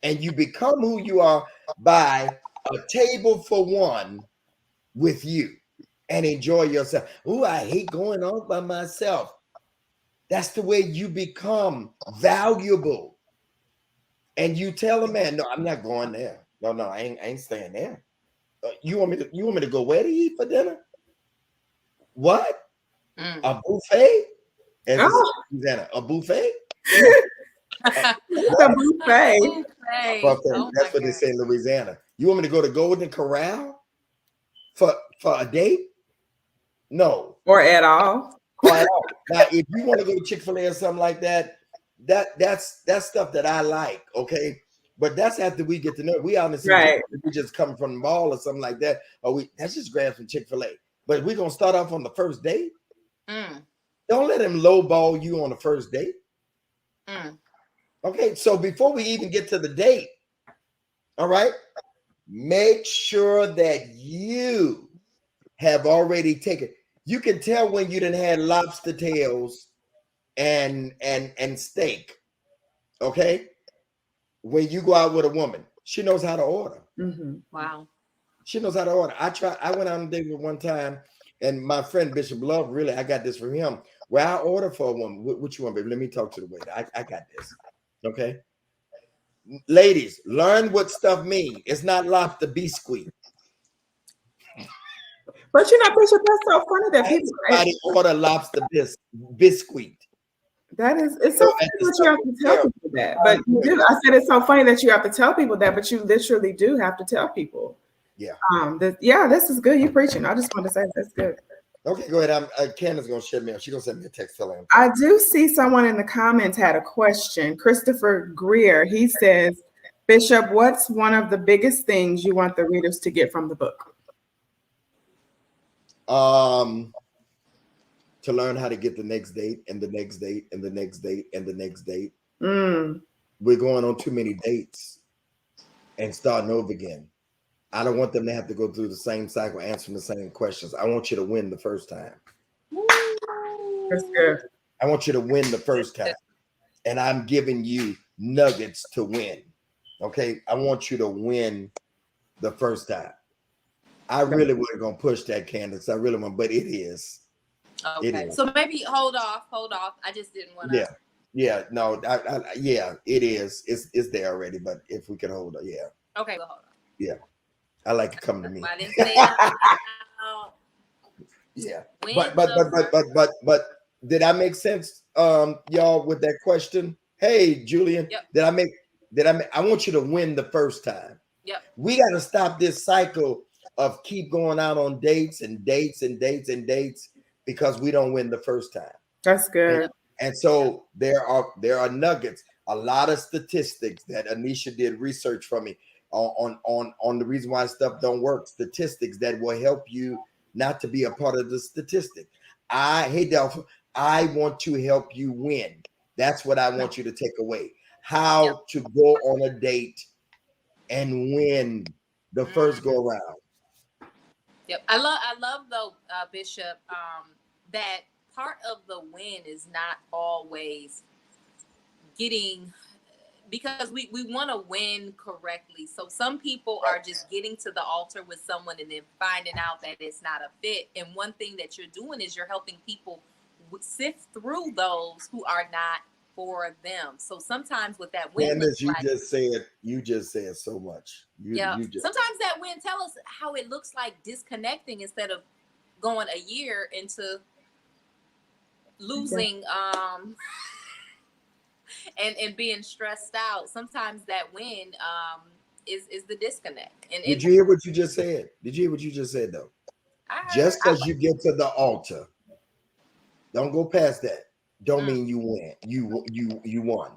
And you become who you are by a table for one with you and enjoy yourself. Ooh, I hate going out by myself. That's the way you become valuable. And you tell a man, no, I'm not going there. No, I ain't staying there. You want me to go where to eat for dinner? What? A buffet? Susanna, a buffet? A buffet. That's what they say in Louisiana. You want me to go to Golden Corral for a date? No. Or at all. Now, if you want to go to Chick-fil-A or something like that, that's stuff that I like, okay? But that's after we get to know. We honestly, right. We just come from the mall or something like that, or that's just grab from Chick-fil-A. But we're gonna start off on the first date. Don't let him lowball you on the first date. Okay, so before we even get to the date, all right, make sure that you have already taken. You can tell when you done had lobster tails and steak. Okay, when you go out with a woman, she knows how to order. Wow, she knows how to order. I went out on a date with one time, and my friend Bishop Love, really, I got this from him. Where I order for a woman, what you want, baby? Let me talk to the waiter. I got this. Okay, ladies, learn what stuff means. It's not lobster biscuit. But you know, Bishop, that's so funny that everybody order lobster biscuit. That is, it's so funny that you have to tell people that. But you do. I said it's so funny that you have to tell people that, but you literally do have to tell people. Yeah. This is good. You preaching. I just want to say that's good. Okay, go ahead. Candace gonna share me. She's gonna send me a text telling him. I do see someone in the comments had a question. Christopher Greer. He says, Bishop, what's one of the biggest things you want the readers to get from the book? To learn how to get the next date and the next date and the next date and the next date. We're going on too many dates and starting over again. I don't want them to have to go through the same cycle, answering the same questions. I want you to win the first time. That's good. I want you to win the first time. And I'm giving you nuggets to win. Okay. I want you to win the first time. I really wasn't going to push that, Candace. I really want, but it is. Okay. It is. So maybe hold off. I just didn't want to. Yeah. No, it is. It's there already, but if we can hold it, yeah. Okay, well, hold on. Yeah. I like to come to me. I didn't say it. Yeah. But did I make sense, y'all, with that question? Hey, Julian, yep. I want you to win the first time. Yep. We got to stop this cycle of keep going out on dates because we don't win the first time. That's good. And so there are nuggets. a lot of statistics that Anisha did research for me on the reason why stuff don't work, statistics that will help you not to be a part of the statistic. Hey Delpha, I want to help you win. That's what I want you to take away. How to go on a date and win the first go around. Yep. I love though, Bishop, that part of the win is not always getting, because we want to win correctly. So some people are just getting to the altar with someone and then finding out that it's not a fit. And one thing that you're doing is you're helping people sift through those who are not for them. So sometimes with that win, Candace, you just said so much. Sometimes that win, tell us how it looks like disconnecting instead of going a year into losing and being stressed out. Sometimes that win is the disconnect. And did you hear what you just said? Did you hear what you just said though? Just because you get to the altar, don't go past that. Don't mean you win. You won.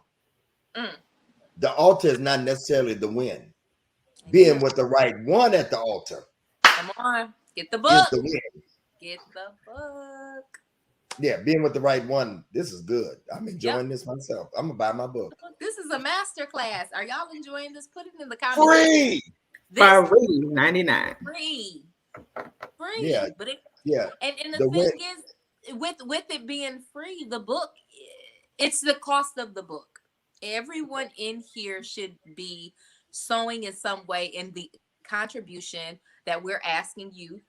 The altar is not necessarily the win. Being with the right one at the altar. Come on, get the book. Is the win. Get the book. Yeah, being with the right one. This is good. I'm enjoying this myself. I'm gonna buy my book. This is a masterclass. Are y'all enjoying this? Put it in the comments. Free. Free 99. Free. Yeah. But and the thing win. is, with it being free, the book, it's the cost of the book. Everyone in here should be sewing in some way, in the contribution that we're asking you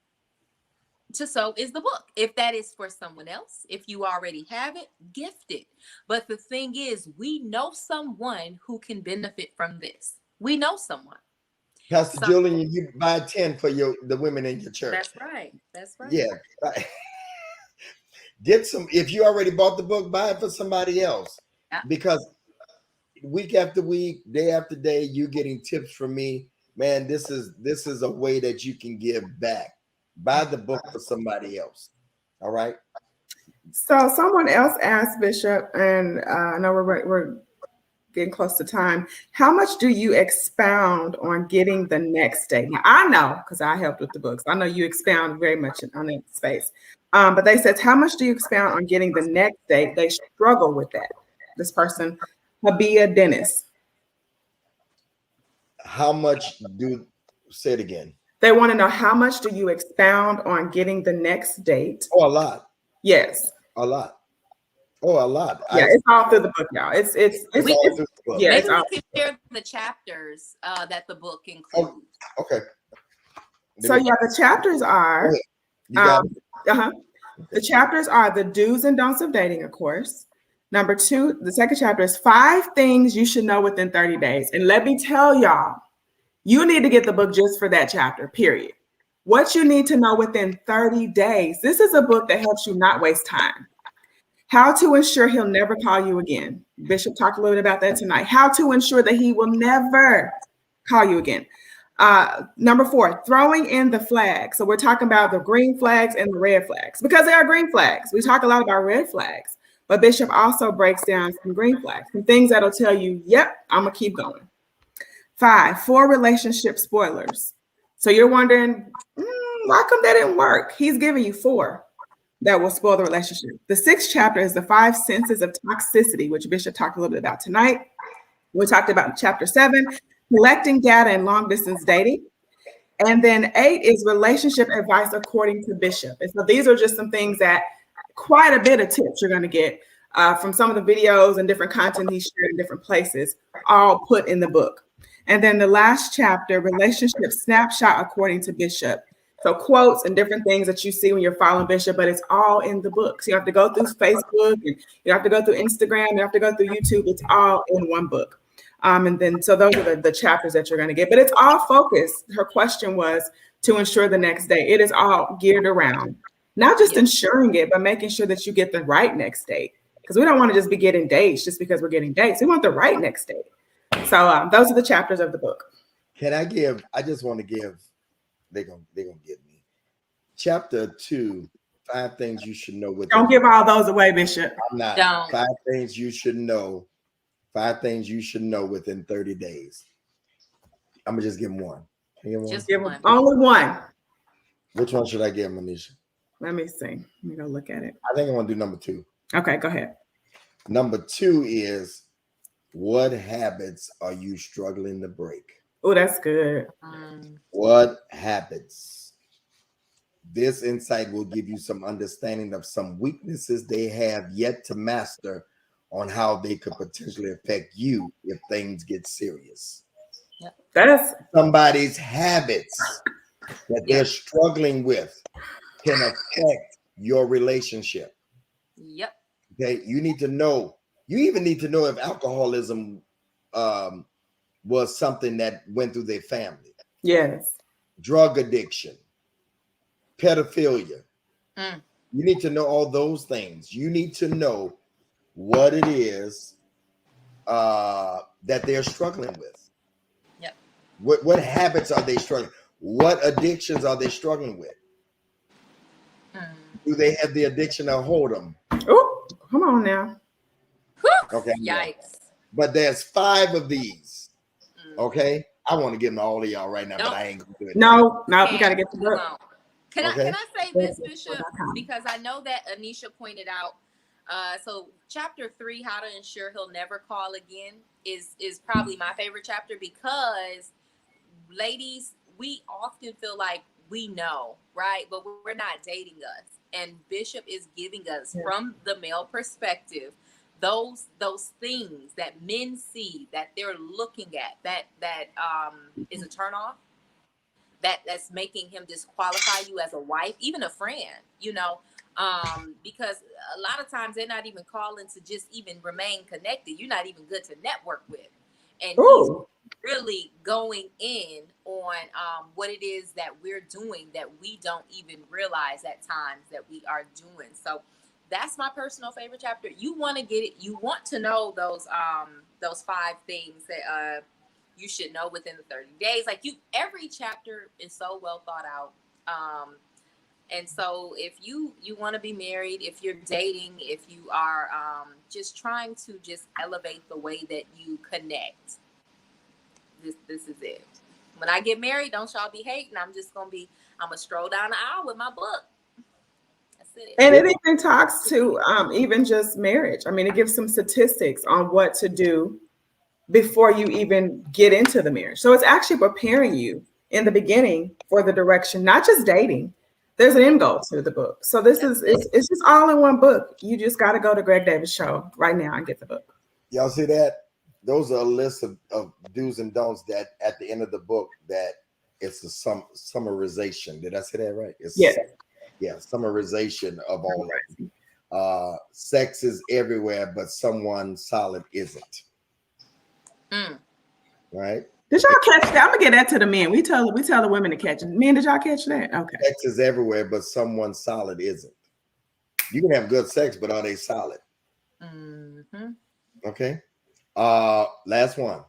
to sow is the book. If that is for someone else, if you already have it, gift it. But the thing is, we know someone who can benefit from this. We know someone. Pastor Julian, you buy 10 for the women in your church. That's right. That's right. Yeah. Get some. If you already bought the book, buy it for somebody else. Yeah. Because week after week, day after day, you're getting tips from me. Man, this is a way that you can give back. Buy the book for somebody else. All right. So someone else asked Bishop, and I know we're getting close to time. How much do you expound on getting the next date? Now, I know, because I helped with the books. I know you expound very much on that space. But they said, how much do you expound on getting the next date? They struggle with that. This person, Habia Dennis. How much say it again? They want to know, how much do you expound on getting the next date? Oh, a lot. Yes. A lot. Oh, a lot. Yeah, it's all through the book, y'all. It's all through the book. Yeah, maybe we can share the chapters that the book includes. Oh, okay. So yeah, the chapters are the chapters are the do's and don'ts of dating, of course. Number 2, the second chapter is 5 things you should know within 30 days. And let me tell y'all, you need to get the book just for that chapter, period. What you need to know within 30 days. This is a book that helps you not waste time. How to ensure he'll never call you again. Bishop talked a little bit about that tonight. How to ensure that he will never call you again. Number 4, throwing in the flags. So we're talking about the green flags and the red flags, because there are green flags. We talk a lot about red flags, but Bishop also breaks down some green flags, some things that'll tell you, yep, I'm gonna keep going. 5, 4 relationship spoilers. So you're wondering, why come that didn't work? He's giving you 4 that will spoil the relationship. The 6th chapter is the 5 senses of toxicity, which Bishop talked a little bit about tonight. We talked about chapter 7, collecting data and long distance dating. And then 8 is relationship advice according to Bishop. And so these are just some things that quite a bit of tips you're going to get from some of the videos and different content he's shared in different places, all put in the book. And then the last chapter, relationship snapshot according to Bishop. So quotes and different things that you see when you're following Bishop, but it's all in the book. So you have to go through Facebook, and you have to go through Instagram, you have to go through YouTube. It's all in one book. And then, so those are the chapters that you're going to get, but it's all focused. Her question was to ensure the next day. It is all geared around, not just ensuring it, but making sure that you get the right next date. Because we don't want to just be getting dates just because we're getting dates. We want the right next date. So those are the chapters of the book. I just want to give, they're gonna get me. Chapter 2, 5 things you should know. Don't give all those away, Bishop. I'm not. Don't. 5 things you should know 5 things you should know within 30 days. I'm gonna just give him one. Can I give one? Just give him only one. Which one should I give him, Anisha? Let me see. Let me go look at it. I think I want to do number 2. Okay, go ahead. Number 2 is, what habits are you struggling to break? Oh, that's good. What habits? This insight will give you some understanding of some weaknesses they have yet to master on how they could potentially affect you if things get serious. That's somebody's habits that they're struggling with can affect your relationship. Yep. Okay, you need to know. You even need to know if alcoholism was something that went through their family. Yes. Drug addiction, pedophilia. You need to know all those things. You need to know what it is that they're struggling with. Yep. What habits are they struggling? What addictions are they struggling with? Do they have the addiction of whoredom? Oh, come on now. Okay. Yikes. But there's 5 of these. Okay. I want to give them to all of y'all right now, but I ain't gonna do it. No, we gotta get the book. Can I say this, Bishop? Because I know that Anisha pointed out. So chapter 3, how to ensure he'll never call again, is probably my favorite chapter, because ladies, we often feel like we know, right? But we're not dating us. And Bishop is giving us, from the male perspective, those things that men see, that they're looking at, that is a turnoff, that's making him disqualify you as a wife, even a friend, because a lot of times they're not even calling to just even remain connected. You're not even good to network with. And he's really going in on what it is that we're doing that we don't even realize at times that we are doing. So that's my personal favorite chapter. You want to get it. You want to know those 5 things that you should know within the 30 days. Like every chapter is so well thought out. And so if you want to be married, if you're dating, if you are just trying to just elevate the way that you connect, this is it. When I get married, don't y'all be hating. I'm gonna stroll down the aisle with my book. That's it. And it even talks to even just marriage. I mean, it gives some statistics on what to do before you even get into the marriage. So it's actually preparing you in the beginning for the direction, not just dating. There's an end goal to the book. So it's just all in one book. You just got to go to Greg Davis Show right now and get the book. Y'all see that? Those are a list of do's and don'ts that at the end of the book that it's a summarization. Did I say that right? Summarization of all of it. Sex is everywhere, but someone solid isn't. Right? Did y'all catch that? I'm gonna get that to the men. We tell the women to catch it. Men, did y'all catch that? Okay. Sex is everywhere, but someone solid isn't. You can have good sex, but are they solid? Okay. Last one.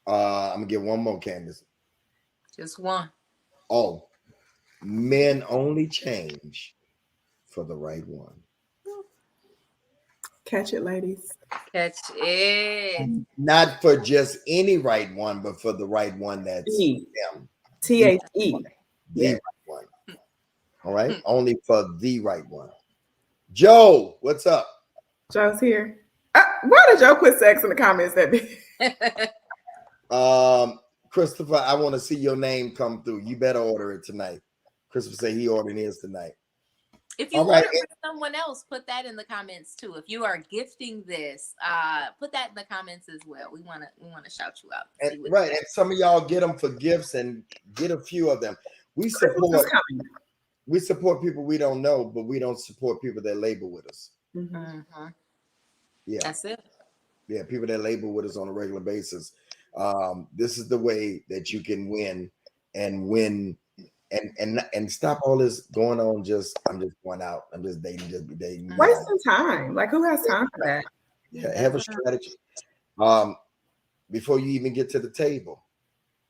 I'm gonna give one more, Candace. Just one. Oh, men only change for the right one. Catch it, ladies. Catch it. Not for just any right one, but for the right one that's them. THE. The right one. All right. Only for the right one. Joe, what's up? Joe's here. Why did Joe put sex in the comments that big? Christopher, I want to see your name come through. You better order it tonight. Christopher said he ordered his tonight. If you order for someone else, put that in the comments too. If you are gifting this, put that in the comments as well. We want to shout you out. And some of y'all get them for gifts and get a few of them. We support people we don't know, but we don't support people that labor with us. Yeah, that's it. Yeah, people that labor with us on a regular basis. This is the way that you can win and win. And stop all this going on. I'm just going out. I'm just dating. Wasting time. Like, who has time for that? Yeah, have a strategy. Before you even get to the table,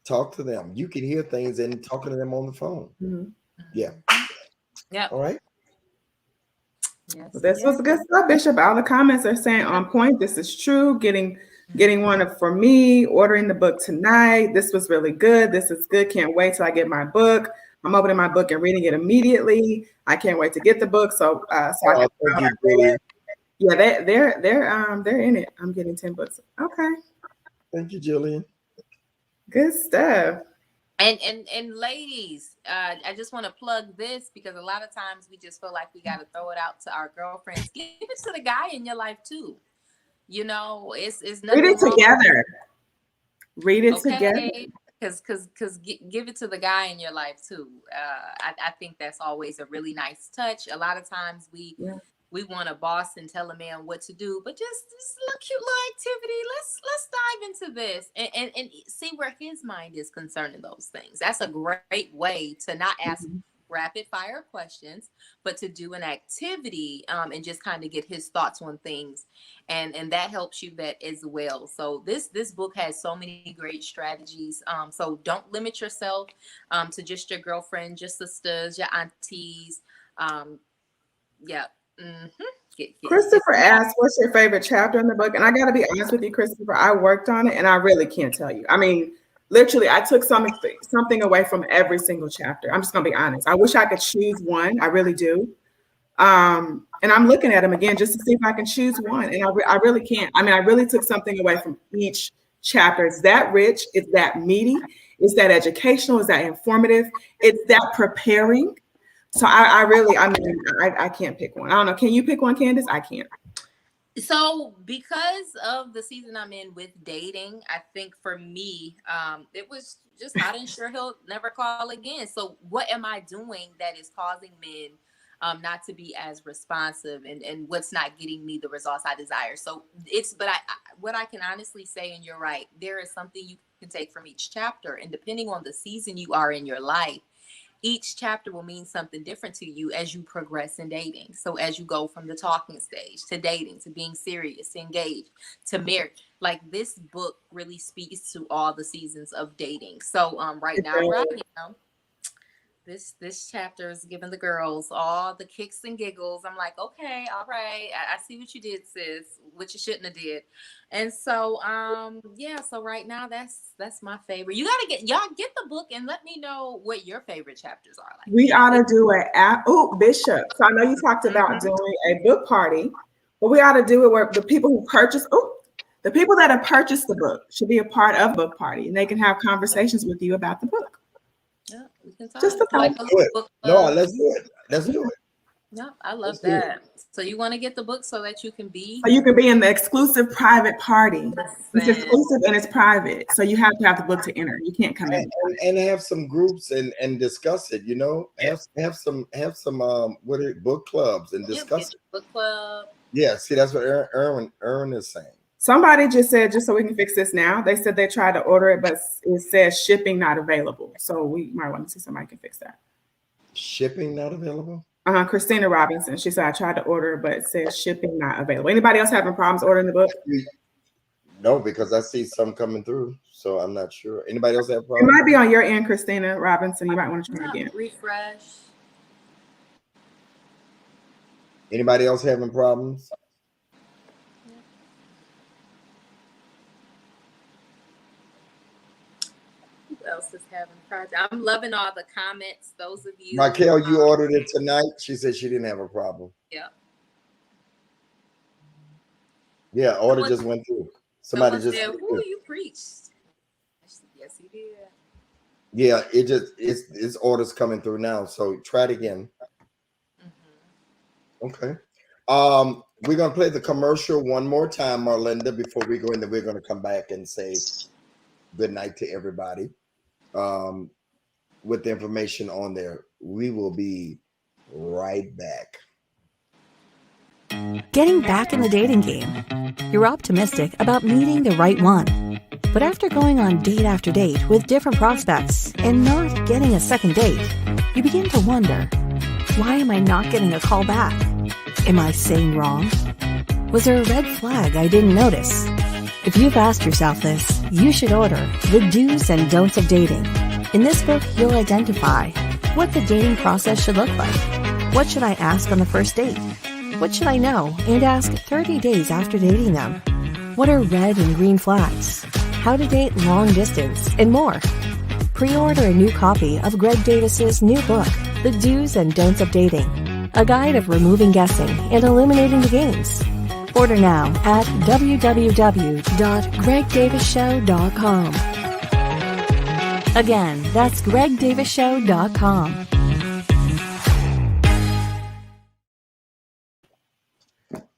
talk to them. You can hear things and talking to them on the phone. Yeah. Yeah. All right. Yes. Well, this was good stuff, Bishop. All the comments are saying on point. This is true. Getting one for me, ordering the book tonight. This was really good. This is good. Can't wait till I get my book. I'm opening my book and reading it immediately. I can't wait to get the book. So I can. Thank you, Julie. Yeah, they're in it. I'm getting 10 books. Okay. Thank you, Jillian. Good stuff. And ladies, I just want to plug this because a lot of times we just feel like we got to throw it out to our girlfriends. Give it to the guy in your life too. You know, it's nothing. Read it together. Read it together. Because give it to the guy in your life too. I think that's always a really nice touch. A lot of times we want a boss and tell a man what to do, but just a cute little activity. Let's dive into this and see where his mind is concerned in those things. That's a great way to not ask rapid fire questions, but to do an activity and just kind of get his thoughts on things. And that helps you vet as well. So this book has so many great strategies. So don't limit yourself to just your girlfriend, your sisters, your aunties. Christopher asked, what's your favorite chapter in the book? And I got to be honest with you, Christopher, I worked on it and I really can't tell you. I mean, literally, I took something away from every single chapter. I'm just going to be honest. I wish I could choose one. I really do. And I'm looking at them again just to see if I can choose one. And I really can't. I mean, I really took something away from each chapter. It's that rich. It's that meaty. It's that educational. It's that informative. It's that preparing. So I can't pick one. I don't know. Can you pick one, Candace? I can't. So because of the season I'm in with dating, I think for me, it was just not ensure he'll never call again. So what am I doing that is causing men not to be as responsive and what's not getting me the results I desire? So what I can honestly say, and you're right, there is something you can take from each chapter. And depending on the season you are in your life, each chapter will mean something different to you as you progress in dating. So as you go from the talking stage to dating, to being serious, to engaged, to marriage, like this book really speaks to all the seasons of dating. So right now, this chapter is giving the girls all the kicks and giggles. I'm like, okay, all right. I see what you did, sis, what you shouldn't have did. And so, so right now that's my favorite. Y'all get the book and let me know what your favorite chapters are like. We ought to do Bishop. So I know you talked about doing a book party, but we ought to do it where the people that have purchased the book should be a part of the book party and they can have conversations with you about the book. Yeah, we can talk. Just a thought. Let's do it. Let's do it. Yeah, I love that. So you want to get the book so that you can be in the exclusive private party. It's exclusive and it's private. So you have to have the book to enter. You can't come in and have some groups and discuss it. You know, have some book clubs and discuss it. Book club. Yeah, see, that's what Aaron is saying. Somebody just said, just so we can fix this now, they said they tried to order it, but it says shipping not available. So we might want to see somebody can fix that. Shipping not available? Christina Robinson. She said, I tried to order, but it says shipping not available. Anybody else having problems ordering the book? No, because I see some coming through. So I'm not sure. Anybody else have problems? It might be on your end, Christina Robinson. You might want to try again. Refresh. Anybody else having problems? Else is having project. I'm loving all the comments. Those of you, Raquel, you ordered it tonight. She said she didn't have a problem. Yeah, order just went through. Somebody just said, "Who you preached?" Yes, he did. Yeah, it's orders coming through now. So try it again. Okay. We're gonna play the commercial one more time, Marlinda, before we go in. We're gonna come back and say good night to everybody. With the information on there. We will be right back. Getting back in the dating game. You're optimistic about meeting the right one. But after going on date after date with different prospects and not getting a second date, you begin to wonder, why am I not getting a call back? Am I saying wrong? Was there a red flag I didn't notice? If you've asked yourself this, you should order The Do's and Don'ts of Dating. In this book, you'll identify what the dating process should look like. What should I ask on the first date? What should I know? And ask 30 days after dating them. What are red and green flags? How to date long distance, and more. Pre-order a new copy of Greg Davis's new book, The Do's and Don'ts of Dating, a guide of removing guessing and eliminating the games. Order now at www.gregdavisshow.com. Again, that's gregdavisshow.com.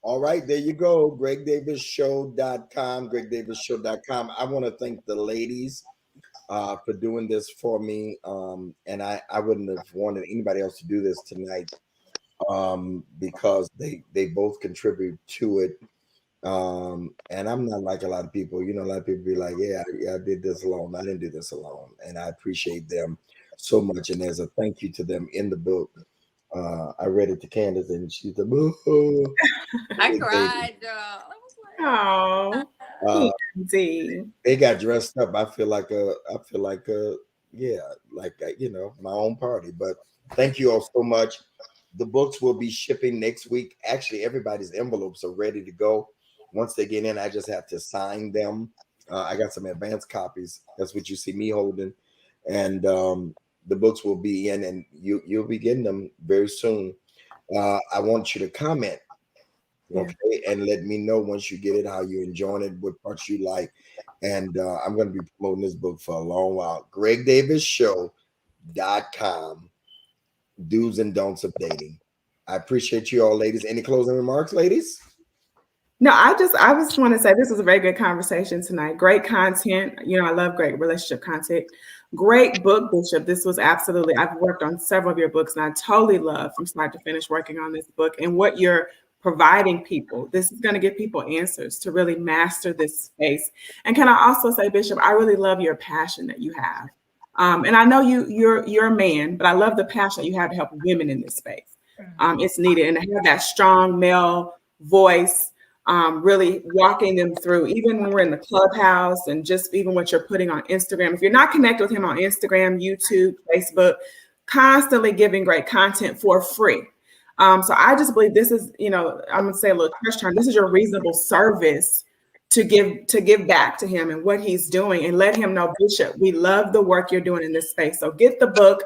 All right, there you go. GregDavisShow.com, GregDavisShow.com. I want to thank the ladies for doing this for me. And I wouldn't have wanted anybody else to do this tonight because they both contribute to it. And I'm not like a lot of people. You know, a lot of people be like, yeah, I did this alone. I didn't do this alone. And I appreciate them so much. And there's a thank you to them in the book. I read it to Candace, and she's like, "Oh." I cried, y'all. Oh, they got dressed up. I feel like yeah, like you know, my own party. But thank you all so much. The books will be shipping next week. Actually, everybody's envelopes are ready to go. Once they get in, I just have to sign them. I got some advanced copies. That's what you see me holding, and the books will be in, and you'll be getting them very soon. I want you to comment, okay, and let me know once you get it how you're enjoying it, what parts you like, and I'm going to be promoting this book for a long while. GregDavisShow.com. Do's and don'ts of dating. I appreciate you all, ladies. Any closing remarks, ladies? No, I just want to say this was a very good conversation tonight. Great content. You know, I love great relationship content. Great book, Bishop. This was absolutely, I've worked on several of your books, and I totally love from start to finish working on this book and what you're providing people. This is going to give people answers to really master this space. And can I also say, Bishop, I really love your passion that you have. And I know you're a man, but I love the passion that you have to help women in this space. It's needed. And to have that strong male voice, really walking them through, even when we're in the clubhouse and just even what you're putting on Instagram. If you're not connected with him on Instagram, YouTube, Facebook, constantly giving great content for free. So I just believe this is, you know, I'm going to say a little church term. This is your reasonable service to give back to him and what he's doing, and let him know, Bishop, we love the work you're doing in this space. So get the book.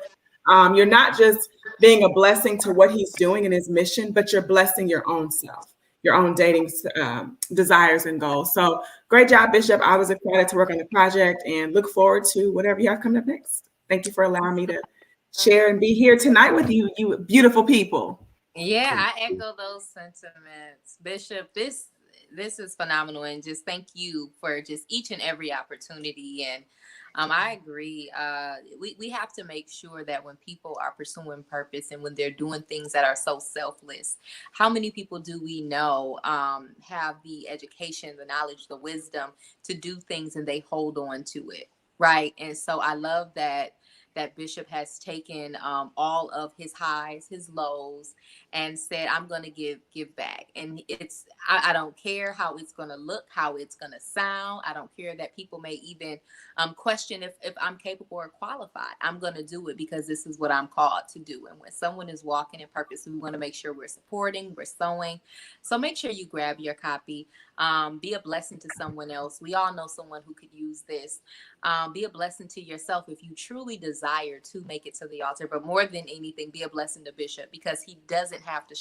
You're not just being a blessing to what he's doing in his mission, but you're blessing your own self, your own dating desires and goals. So great job, Bishop. I was excited to work on the project and look forward to whatever you have coming up next. Thank you for allowing me to share and be here tonight with you, you beautiful people. Yeah, I echo those sentiments. Bishop, this is phenomenal, and just thank you for just each and every opportunity. And I agree. We have to make sure that when people are pursuing purpose and when they're doing things that are so selfless, how many people do we know have the education, the knowledge, the wisdom to do things, and they hold on to it, right? And so I love that Bishop has taken all of his highs, his lows, and said, I'm going to give back. And I don't care how it's going to look, how it's going to sound. I don't care that people may even question if I'm capable or qualified. I'm going to do it because this is what I'm called to do. And when someone is walking in purpose, we want to make sure we're supporting, we're sowing. So make sure you grab your copy. Be a blessing to someone else. We all know someone who could use this. Be a blessing to yourself if you truly desire to make it to the altar. But more than anything, be a blessing to Bishop, because he doesn't have to